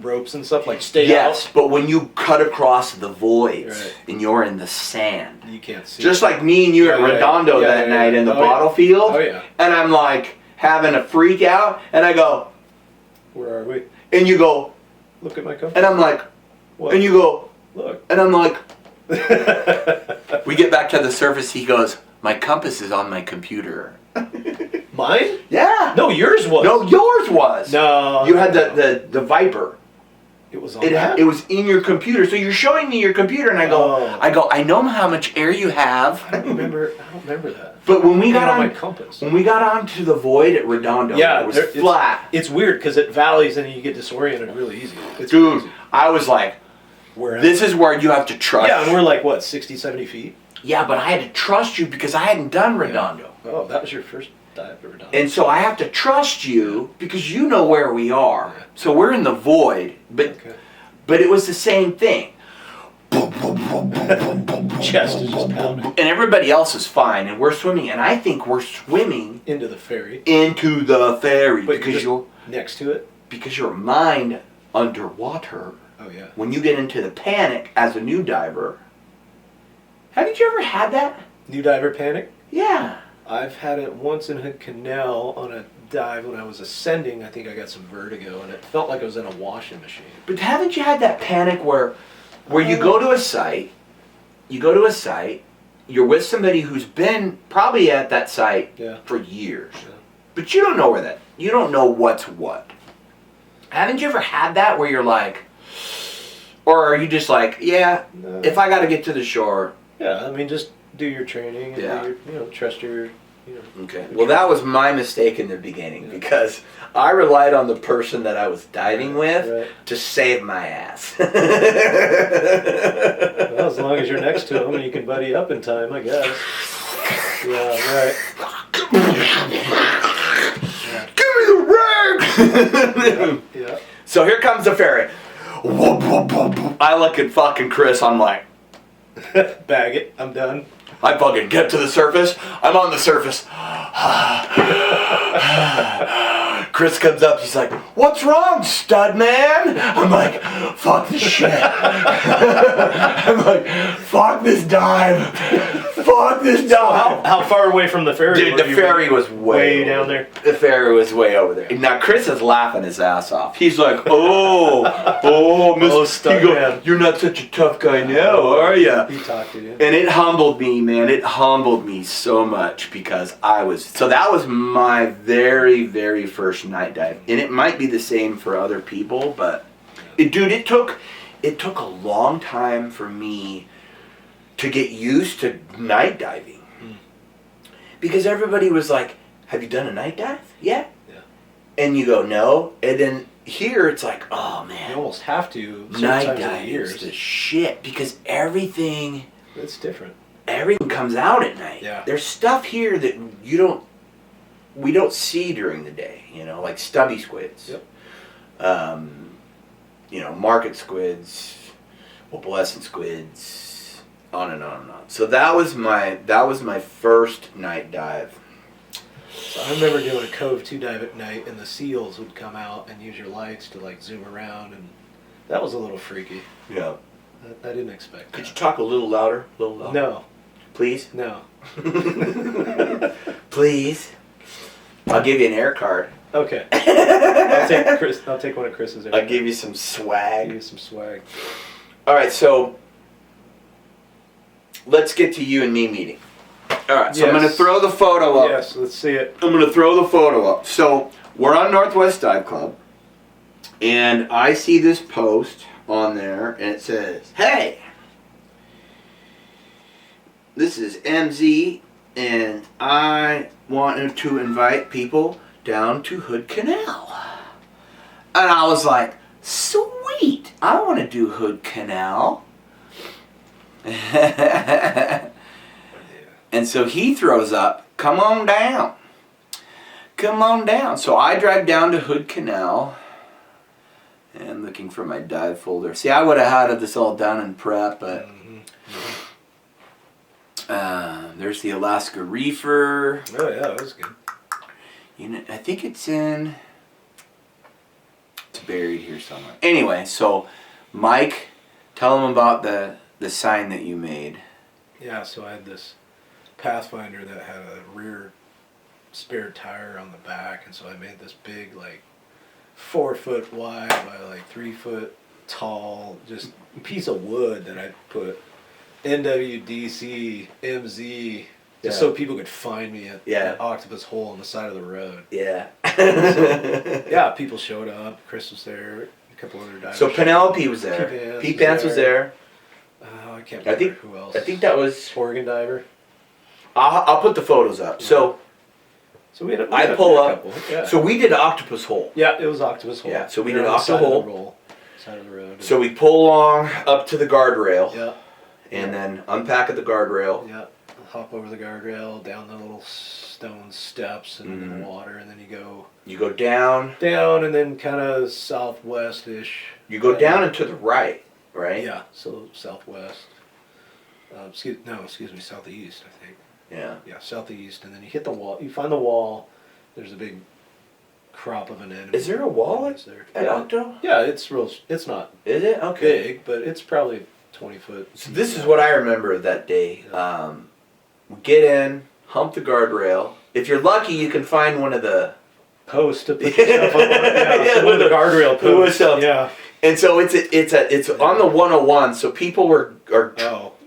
ropes and stuff, like stay Yes, out? but when you cut across the voids Right. and you're in the sand, You can't see. just like me and you at Redondo that night in the bottle field, Oh yeah. and I'm like having a freak out, and I go, Where are we? and you go, Look at my compass. and I'm like, What? and you go, Look. and I'm like, we get back to the surface, he goes, my compass is on my computer. Mine? Yeah. No, yours was. No, yours was. No. You had the Viper. It was on that? It was in your computer. So you're showing me your computer, and I go, I know how much air you have. I don't remember that. But when we got on on my compass. when we got onto the void at Redondo, it was flat. It's weird because it valleys and you get disoriented really easy. It's Dude, crazy. I was like, this is where you have to trust. Yeah, and we're like, what, 60, 70 feet? Yeah, but I had to trust you because I hadn't done Redondo. Yeah. Oh, that was your first dive at Redondo. And so I have to trust you because you know where we are. Yeah. So we're in the void, but it was the same thing. Chest is just pounding. And everybody else is fine, and we're swimming, and I think we're swimming Into the ferry. into the ferry But because you're next to it? because your mind underwater. Oh, yeah. When you get into the panic as a new diver, haven't you ever had that? New diver panic? Yeah. I've had it once in a canal on a dive when I was ascending. I think I got some vertigo, and it felt like I was in a washing machine. But haven't you had that panic where you go to a site, you're with somebody who's been probably at that site for years, but you don't know you don't know what's what. Haven't you ever had that where you're like, or are you just like, No. if I got to get to the shore? Yeah, I mean, just do your training and do your, trust your, Okay. Well, that was my mistake in the beginning because I relied on the person that I was diving with to save my ass. Well, as long as you're next to them and you can buddy up in time, I guess. Yeah, right. Give me the rig! Yeah. So here comes the ferry. I look at fucking Chris, I'm like, Bag it. I'm done. I fucking get to the surface. I'm on the surface. Chris comes up. He's like, "What's wrong, stud man?" I'm like, "Fuck this shit." I'm like, "Fuck this dive. Fuck this dive." How far away from the ferry? Dude, the ferry was way down there. The ferry was way over there. Now Chris is laughing his ass off. He's like, Miss, stud man. you're not such a tough guy now, are ya? He talked it in. And it humbled me, man. It humbled me so much because that was my very, very first night dive. And it might be the same for other people, but it took a long time for me to get used to night diving. Because everybody was like, "Have you done a night dive?" Yeah. And you go, "No." And then here it's like, "Oh man, you almost have to night dive is the shit," because everything it's different. Everything comes out at night. Yeah. There's stuff here that we don't see during the day, like stubby squids. Yep. Market squids, opalescent squids, on and on and on. So that was my first night dive. So I remember doing a Cove 2 dive at night, and the seals would come out and use your lights to zoom around, and that was a little freaky. Yeah. I didn't expect Could that. you talk a little louder? No. Please? No. Please? I'll give you an air card. Okay. I'll take one of Chris's air I'll cards. give you some swag. Give you some swag. All right, so let's get to you and me meeting. All right, so I'm going to throw the photo up. Yes, let's see it. I'm going to throw the photo up. So we're on Northwest Dive Club, and I see this post on there, and it says, "Hey, this is MZ, and I wanting to invite people down to Hood Canal. And I was like, sweet, I want to do Hood Canal. And so he throws up, come on down. Come on down. So I drive down to Hood Canal. And looking for my dive folder. See, I would have had this all done in prep, but there's the Alaska Reefer. Oh yeah, that was good. I think it's buried here somewhere. Anyway, so Mike, tell them about the sign that you made. Yeah, so I had this Pathfinder that had a rear spare tire on the back, and so I made this big, like, 4 foot wide by like 3 foot tall, just piece of wood that I put NWDC MZ just so people could find me at Octopus Hole on the side of the road. Yeah. So, yeah, people showed up. Chris was there. A couple other divers. So Penelope was there. Pete Pants was there. I can't remember who else. I think that was Oregon Diver. I'll put the photos up. Yeah. So we had I pull up. Yeah. So we did Octopus Hole. Yeah, it was Octopus Hole. Yeah. So we did Octopus Hole. Side of the road. So we pull along up to the guardrail. Yeah. And then unpack at the guardrail. Yeah. Hop over the guardrail, down the little stone steps, and in the water, and then you go down, and then kind of southwest-ish. You go down and to the right, right? Yeah, so southwest. Excuse me, southeast, I think. Yeah. Yeah, southeast, and then you hit the wall. You find the wall. There's a big crop of an enemy. Is there a wall at Octo? Yeah, it's real. It's not. Is it? Okay. Big, but it's probably 20 foot. So this is what I remember of that day. Yeah. We get in, hump the guardrail. If you're lucky, you can find one of the posts to put stuff on. Yeah, one of the guardrail posts. Yeah. And so it's on the 101. So people are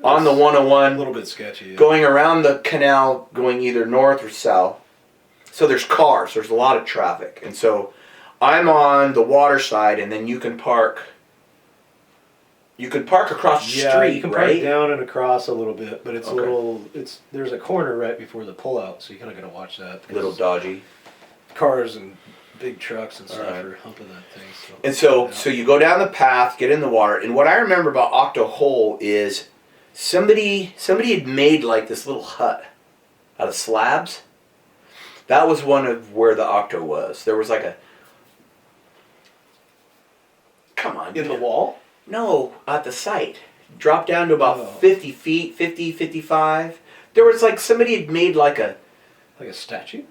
on the 101. A little bit sketchy. Yeah. Going around the canal, going either north or south. So there's cars. There's a lot of traffic, and so I'm on the water side, and then you can park. You could park across the street, you can right? park down and across a little bit, but it's there's a corner right before the pullout, so you kind of got to watch that. A little dodgy. Cars and big trucks and stuff are humping that thing. So. And so you go down the path, get in the water, and what I remember about Octo Hole is somebody had made like this little hut out of slabs. That was one of where the Octo was. There was like a. Come on. In the wall? No, at the site. Dropped down to about 50 feet, 50, 55. There was like somebody had made like a statue?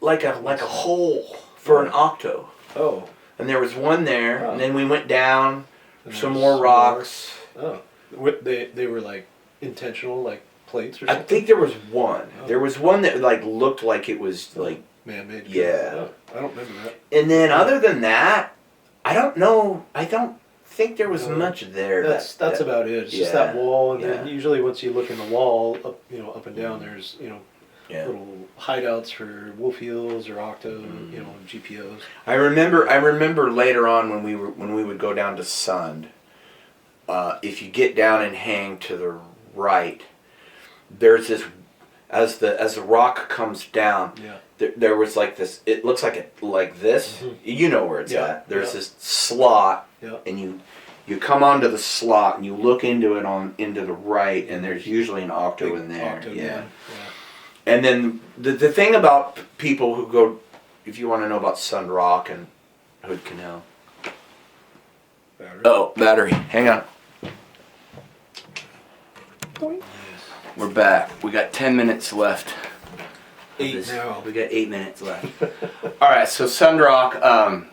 Like a hole for an Octo. Oh. And there was one there, and then we went down, some more rocks. Oh. They were like intentional, like plates or something? I think there was one. Oh. There was one that like looked like it was like man-made. Yeah. Oh, I don't remember that. And then other than that, I don't know. I don't think there was much there. That's about it. It's just that wall, and then usually once you look in the wall, up and down, there's little hideouts for wolf eels or octo, GPOs. I remember later on when we would go down to Sund. If you get down and hang to the right, there's this as the rock comes down. Yeah. There was like this. It looks like this. Mm-hmm. You know where it's at. There's this slot, and you come onto the slot and you look into it into the right, and there's usually an octo in there. Yeah. And then the thing about people who go, if you want to know about Sun Rock and Hood Canal. Battery. Oh, battery. Hang on. We're back. We got 10 minutes left. 8 now. We got 8 minutes left. All right, so Sundrock,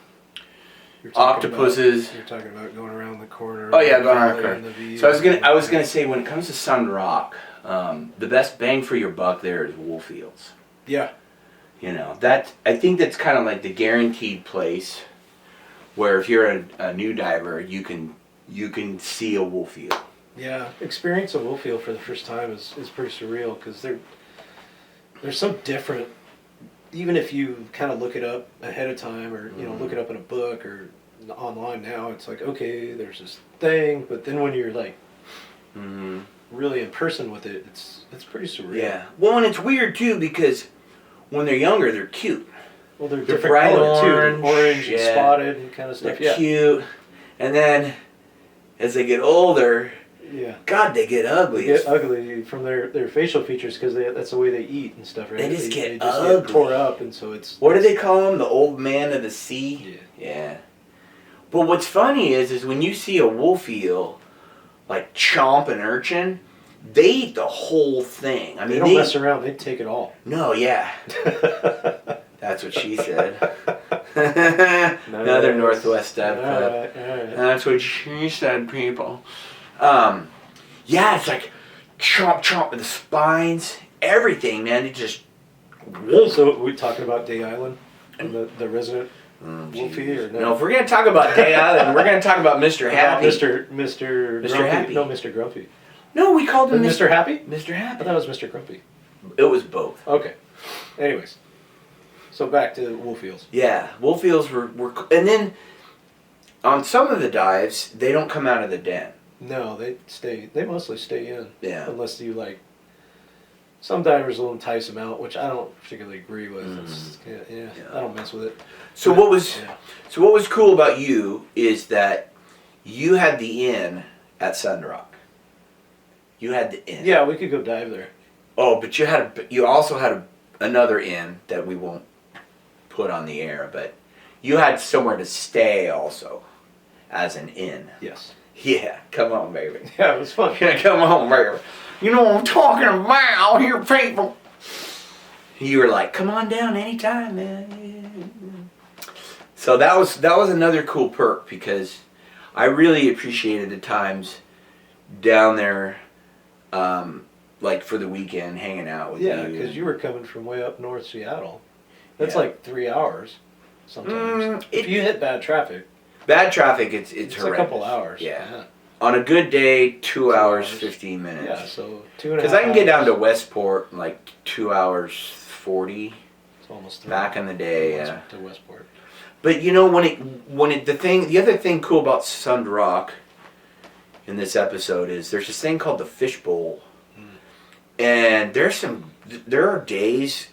octopuses. You're talking about going around the corner. Oh yeah, going around the corner. So I was gonna say when it comes to Sundrock, the best bang for your buck there is wolf eels. Yeah. I think that's kind of like the guaranteed place where if you're a new diver, you can see a wolf eel. Yeah, experience a wolf eel for the first time is pretty surreal because they're so different. Even if you kind of look it up ahead of time, or look it up in a book or online now, it's like, okay, there's this thing, but then when you're like really in person with it, it's pretty surreal. Yeah. Well, and it's weird too because when they're younger, they're cute. Well, they're They're different bright color too. They're orange, orange and yeah. spotted and kind of stuff. They're cute. And then as they get older, Yeah. God, they get ugly. They get ugly from their facial features because that's the way they eat and stuff, right? They just get just ugly. get tore up, and so it's. What do they call him? The old man of the sea? Yeah. Yeah. But what's funny is when you see a wolf eel, like chomp an urchin, they eat the whole thing. I mean, They don't mess around. They take it all. No, yeah. That's what she said. Another Northwest dive club. All right. That's what she said, people. Yeah, it's like chomp chomp with the spines, everything, man. It just. So we're talking about Day Island and the resident wolfie, or no? No, if we're gonna talk about Day Island, we're gonna talk about Mr. Happy. Mr. Grumpy. Happy. No, Mr. Grumpy. No, we called him Mr. Happy? Mr. I Happy. thought it was Mr. Grumpy. It was both. Okay. Anyways, so back to wolf eels. Yeah, wolf eels were, and then on some of the dives, they don't come out of the den. No, they stay. They mostly stay in. Yeah. Unless you like. Some divers will entice them out, which I don't particularly agree with. Yeah, I don't mess with it. So what was Yeah. so what was cool about you is that you had the inn at Sundrock. You had the inn. Yeah, we could go dive there. Oh, but you also had another inn that we won't put on the air, but you had somewhere to stay also, as an inn. Yes. Yeah, come on, baby. Yeah, it was fun. Yeah, come on, baby. You know what I'm talking about here, people. You were like, come on down anytime, man. So that was another cool perk because I really appreciated the times down there, like for the weekend, hanging out with you. Yeah, because you were coming from way up north Seattle. That's Yeah. like 3 hours sometimes. If you hit bad traffic, Bad traffic, it's horrendous. a couple hours. Yeah. On a good day, 2 hours, 15 minutes. Yeah, so 2.5 hours. Because I can get down to Westport in like 2 hours 40 It's almost 3 back in the day. Yeah. to Westport. But you know the other thing cool about Sund Rock in this episode is there's this thing called the fishbowl, and there are days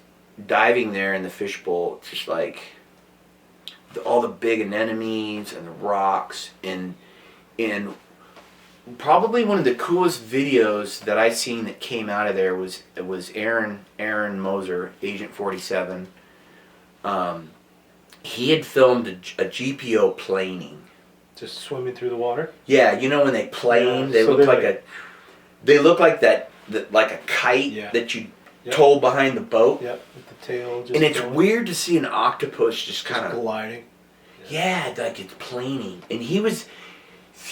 diving there in the fishbowl, just like all the big anemones and the rocks and probably one of the coolest videos that I've seen that came out of there was Aaron Moser, Agent 47. He had filmed a GPO planing. Just swimming through the water? Yeah, you know when they plane, Yeah, they so look like like- they look like that like a kite Yeah. that you Yep. tow behind the boat. Yep, with the tail just And it's going, weird to see an octopus just kind of gliding. yeah, like it's planing. And he was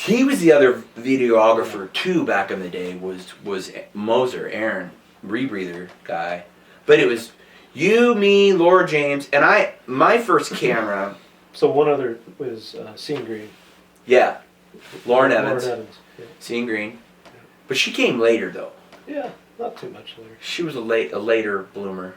the other videographer too back in the day was Moser, Aaron, rebreather guy. But it was you, me, Laura James, and my first camera. So one other was Scene Green. Yeah, Lauren Evans. Yeah. Seeing Green. But she came later though. Yeah, not too much later. She was a later bloomer.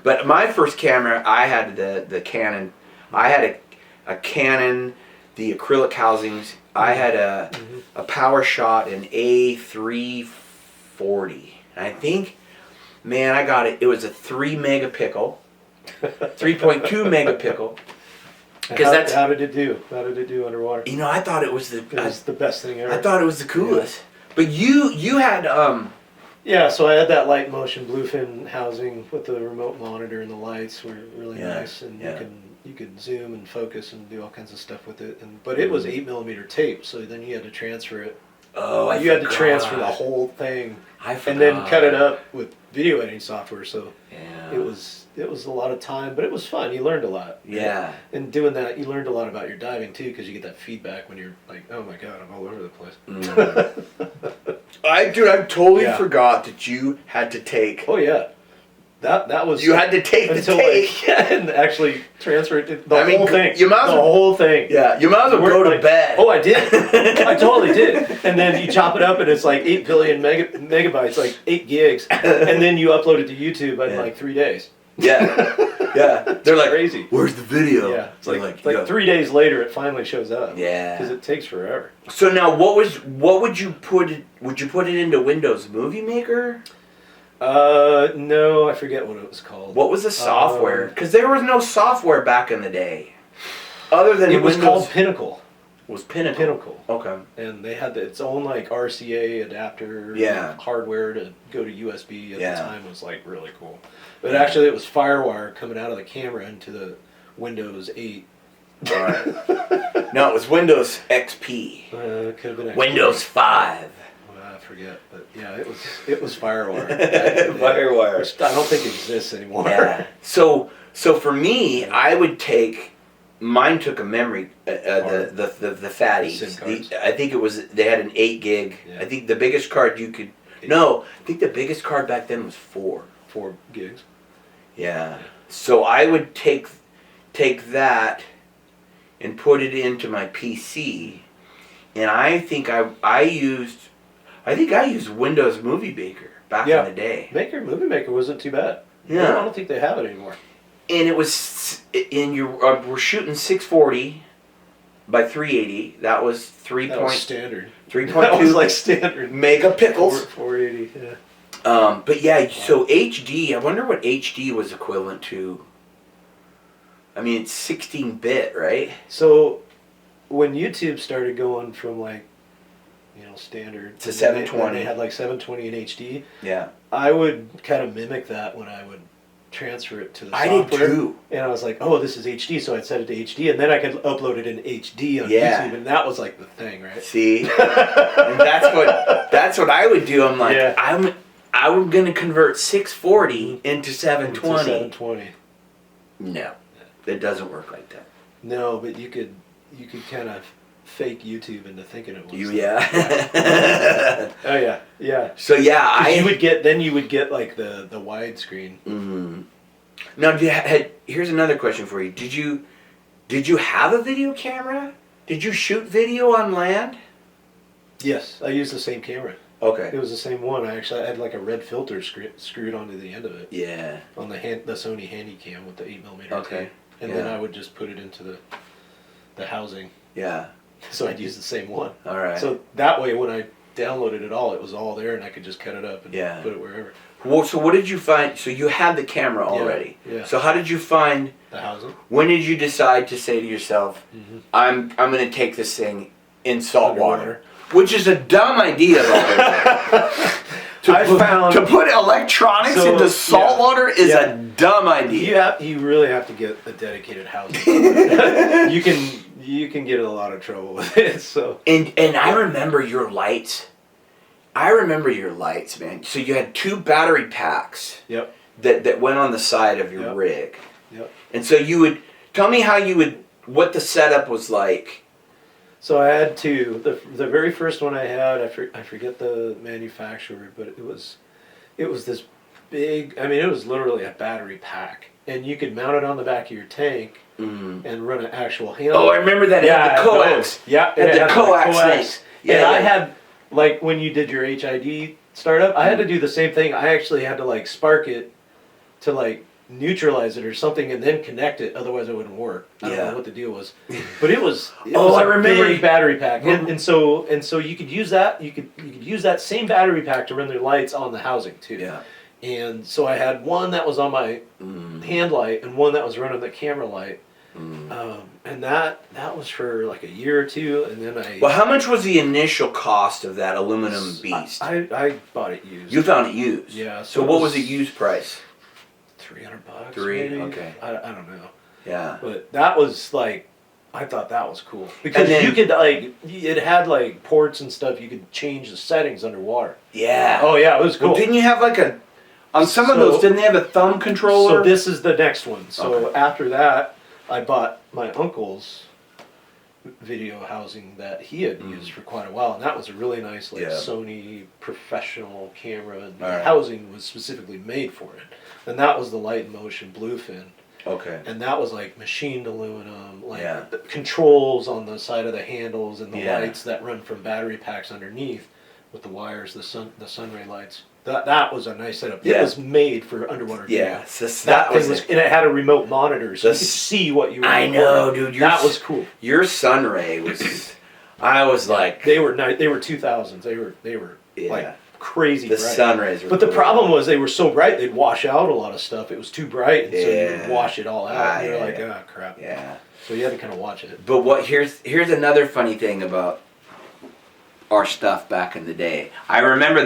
But my first camera, I had the Canon. I had a Canon, the acrylic housings. I had a PowerShot, an A340. And I think, man, I got it. It was a 3 megapixel, 3.2 megapixel. Because how did it do? How did it do underwater? You know, I thought it was the best thing ever. I thought it was the coolest. But you had Yeah, so I had that light motion bluefin housing with the remote monitor, and the lights were really nice, and you could zoom and focus and do all kinds of stuff with it. But it was 8mm tape, so then you had to transfer it. Oh, you had to transfer the whole thing, and then cut it up with video editing software. So it was a lot of time, but it was fun. You learned a lot. Yeah. And doing that, you learned a lot about your diving too, because you get that feedback when you're like, "Oh my god, I'm all over the place." I totally forgot that you had to take. Oh yeah, that was. You had to take the tape and actually transfer it. The whole thing. You might as well, the whole thing. Yeah, you might as well go to bed. Oh, I did. I totally did. And then you chop it up, and it's like 8 billion megabytes, like 8 gigs, and then you upload it to YouTube in like 3 days. Yeah, yeah. They're like, crazy. Where's the video? Yeah, it's like 3 days later, it finally shows up. Yeah, because it takes forever. So now, what would you put it? Would you put it into Windows Movie Maker? No, I forget what it was called. What was the software? Because there was no software back in the day, other than it was Windows. called Pinnacle. Was Pinnacle? Pinnacle. Okay. And they had its own like RCA adapter hardware to go to USB at the time was like really cool. But actually it was FireWire coming out of the camera into the Windows 8. All right. No, it was Windows XP. Could have been XP. Windows 5. Well, I forget, but yeah, it was FireWire. FireWire. Which I don't think exists anymore. Yeah. So for me, I would take. Mine took a memory, the fatties. I think it was, they had an 8 gig. Yeah. I think the biggest card you could, no, I think the biggest card back then was 4. 4 gigs. Yeah. So I would take that and put it into my PC, and I think I used Windows Movie Maker back in the day. Movie Maker wasn't too bad. Yeah. I don't think they have it anymore. And it was, we're shooting 640 by 380. That was That was standard. 3.2. That was like standard. Megapixels. 480, yeah. But yeah, so HD, I wonder what HD was equivalent to. I mean, it's 16-bit, right? So when YouTube started going from like, standard to 720, they had like 720 in HD. Yeah. I would kind of mimic that when I would transfer it to the software. I did too. And I was like, oh, this is HD, so I'd set it to HD, and then I could upload it in HD on YouTube, and that was like the thing, right? See? And that's what I would do. I'm like, I'm gonna convert 640 into 720. Into 720. No, it doesn't work like that. No, but you could kind of fake YouTube into thinking it was. Oh yeah. So yeah, you would get like the widescreen. Mm-hmm. Now, here's another question for you. Did you have a video camera? Did you shoot video on land? Yes, I used the same camera. Okay. It was the same one. I had like a red filter screwed onto the end of it. Yeah. On the Sony Handycam with the 8mm okay. tape. And then I would just put it into the housing. Yeah. So I'd use the same one. All right. So that way, when I downloaded it all there, and I could just cut it up and put it wherever. Well, so what did you find? So you had the camera already. Yeah. So how did you find the housing? When did you decide to say to yourself, I'm going to take this thing in salt water? Which is a dumb idea, to put electronics into salt water is a dumb idea. You really have to get a dedicated housing. You can get in a lot of trouble with it. So and I remember your lights. Man. So you had 2 battery packs. Yep. That went on the side of your rig. Yep. And so you would tell me what the setup was like. So I had 2. The very first one I had, I forget the manufacturer, but it was this big. I mean, it was literally a battery pack, and you could mount it on the back of your tank and run an actual handle. Oh, I remember that. Yeah, the coax. Yeah, it had the coax thing. Yeah, and I had, like, when you did your HID startup, I had to do the same thing. I actually had to like spark it to like neutralize it or something, and then connect it. Otherwise, it wouldn't work. I don't know what the deal was, but it was I remember big battery pack, and so you could use that. You could use that same battery pack to run the lights on the housing too. Yeah. And so I had one that was on my hand light and one that was running the camera light. And that was for like a year or 2, and then Well, how much was the initial cost of that aluminum beast? I bought it used. You found it used? Yeah. So what was the used price? $300. $300, okay. I don't know. Yeah. But that was like, I thought that was cool because you could like, it had like ports and stuff. You could change the settings underwater. Yeah. Oh yeah, it was cool. Well, didn't you have like on some of those? Didn't they have a thumb controller? So this is the next one. So after that, I bought my uncle's video housing that he had used for quite a while, and that was a really nice Sony professional camera, and the housing was specifically made for it. And that was the Light Motion Bluefin. Okay. And that was like machined aluminum, like the controls on the side of the handles and the lights that run from battery packs underneath with the wires, the sunray lights. That was a nice setup. It was made for underwater video. Yeah, that was and it had a remote monitor, so you could see what you were I know, dude. That was cool. Your sunray was. I was like. They were 2000s. They were like crazy The bright. sun rays were But the cool. problem was they were so bright they'd wash out a lot of stuff. It was too bright, and so Yeah. you'd wash it all out. Ah, and you're yeah, like, yeah. ah, crap. Yeah. So you had to kind of watch it. But here's another funny thing about our stuff back in the day. I remember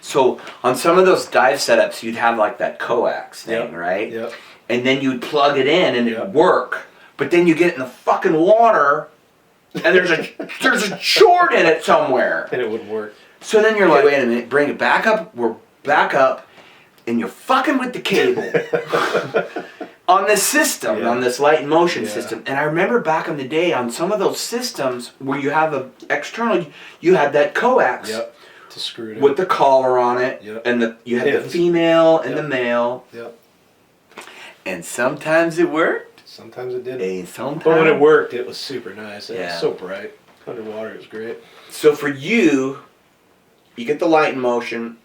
so on some of those dive setups you'd have like that coax thing, Yep. right? Yep. And then you'd plug it in and Yep. it'd work. But then you get in the fucking water and there's a short in it somewhere. And it wouldn't work. So then you're like, wait a minute, bring it back up. We're back up, and you're fucking with the cable on this system, Yeah. on this light and motion Yeah. system. And I remember back in the day on some of those systems where you have a external, you had that coax Yep. To screw it in. with the collar on it, Yep. and you had the Pins. female and Yep. the male, Yep. and sometimes it worked, Sometimes it didn't. and sometimes. But when it worked, it was super nice. It Yeah. was so bright. Underwater, it was great. So for you get the light in motion,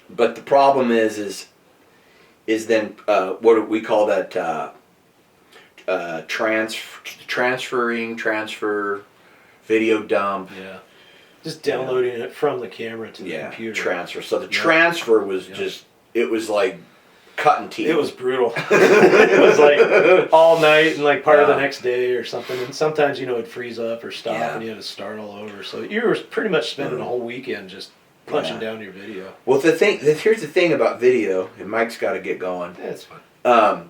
but the problem is then what do we call that? Transfer, video dump. Yeah. Just downloading it from the camera to the Yeah, computer. transfer. So the Yeah. transfer was Yeah. just, it was like cutting teeth. It was brutal. It was like all night and like part of the Yeah. next day or something. And sometimes, it'd freeze up or stop Yeah. and you had to start all over. So you were pretty much spending a whole weekend just punching Yeah. down your video. Well, here's the thing about video, and Mike's got to get going. Yeah, it's fun.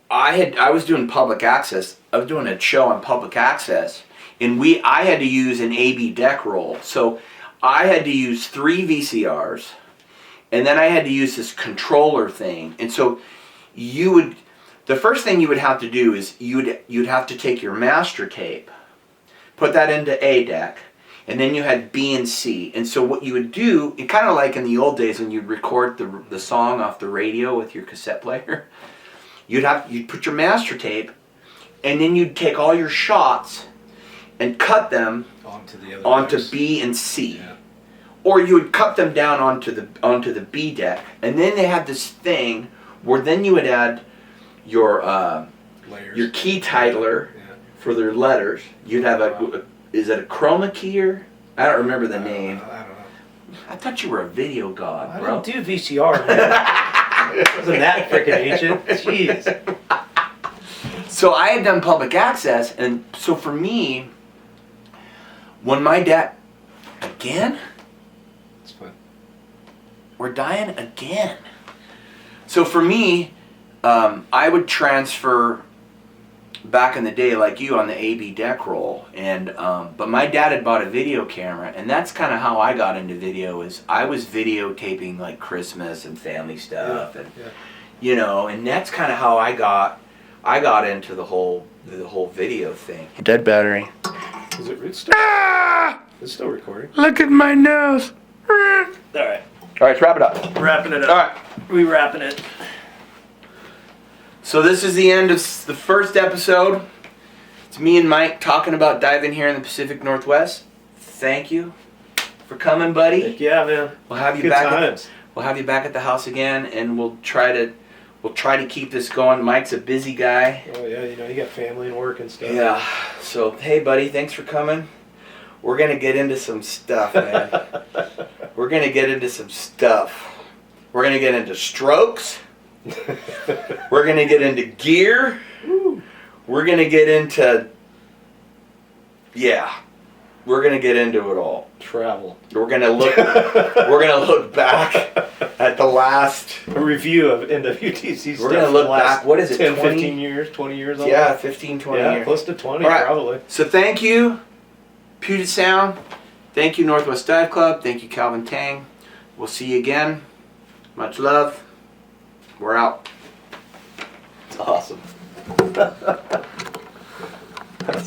I was doing public access. I was doing a show on public access, and I had to use an AB deck roll. So I had to use 3 VCRs, and then I had to use this controller thing. And so the first thing you would have to do is you'd have to take your master tape, put that into A deck, and then you had B and C. And so what you would do, it kind of like in the old days when you'd record the song off the radio with your cassette player. You'd put your master tape, and then you'd take all your shots and cut them onto decks. B and C. Yeah. Or you would cut them down onto the B deck, and then they had this thing where then you would add your Layers. key titler Yeah. for their letters. You'd have is it a chroma keyer? I don't remember the name. I don't know. I thought you were a video god, I bro. don't do VCR, man. Wasn't that freaking ancient? Jeez. So I had done public access, and so for me, when my dad, again, It's fun. we're dying again. So for me, I would transfer back in the day like you on the AB deck roll, and but my dad had bought a video camera, and that's kind of how I got into video. Is I was videotaping like Christmas and family stuff, Yeah, and yeah. and that's kind of how I got into the whole video thing. Dead battery. Is it still? It's still recording. Look at my nose. All right. All right, let's wrap it up. Wrapping it up. All right. We wrapping it. So this is the end of the first episode. It's me and Mike talking about diving here in the Pacific Northwest. Thank you for coming, buddy. Heck yeah, man. We'll have you Good back. times. We'll have you back at the house again, and we'll try to keep this going. Mike's a busy guy. Oh yeah, you got family and work and stuff. Yeah. So hey, buddy, thanks for coming. We're gonna get into some stuff, man. We're gonna get into some stuff. We're gonna get into strokes. We're gonna get into gear. Woo. We're gonna get into, we're gonna get into it all. Travel. We're gonna look back at the last. A review of NWTC stuff. We're gonna look the last back. What is it? 10, 20? 15 years, 20 years. 15, 20 yeah, years. close to 20 All right. probably. So thank you, Puget Sound. Thank you, Northwest Dive Club. Thank you, Calvin Tang. We'll see you again. Much love. We're out. It's awesome.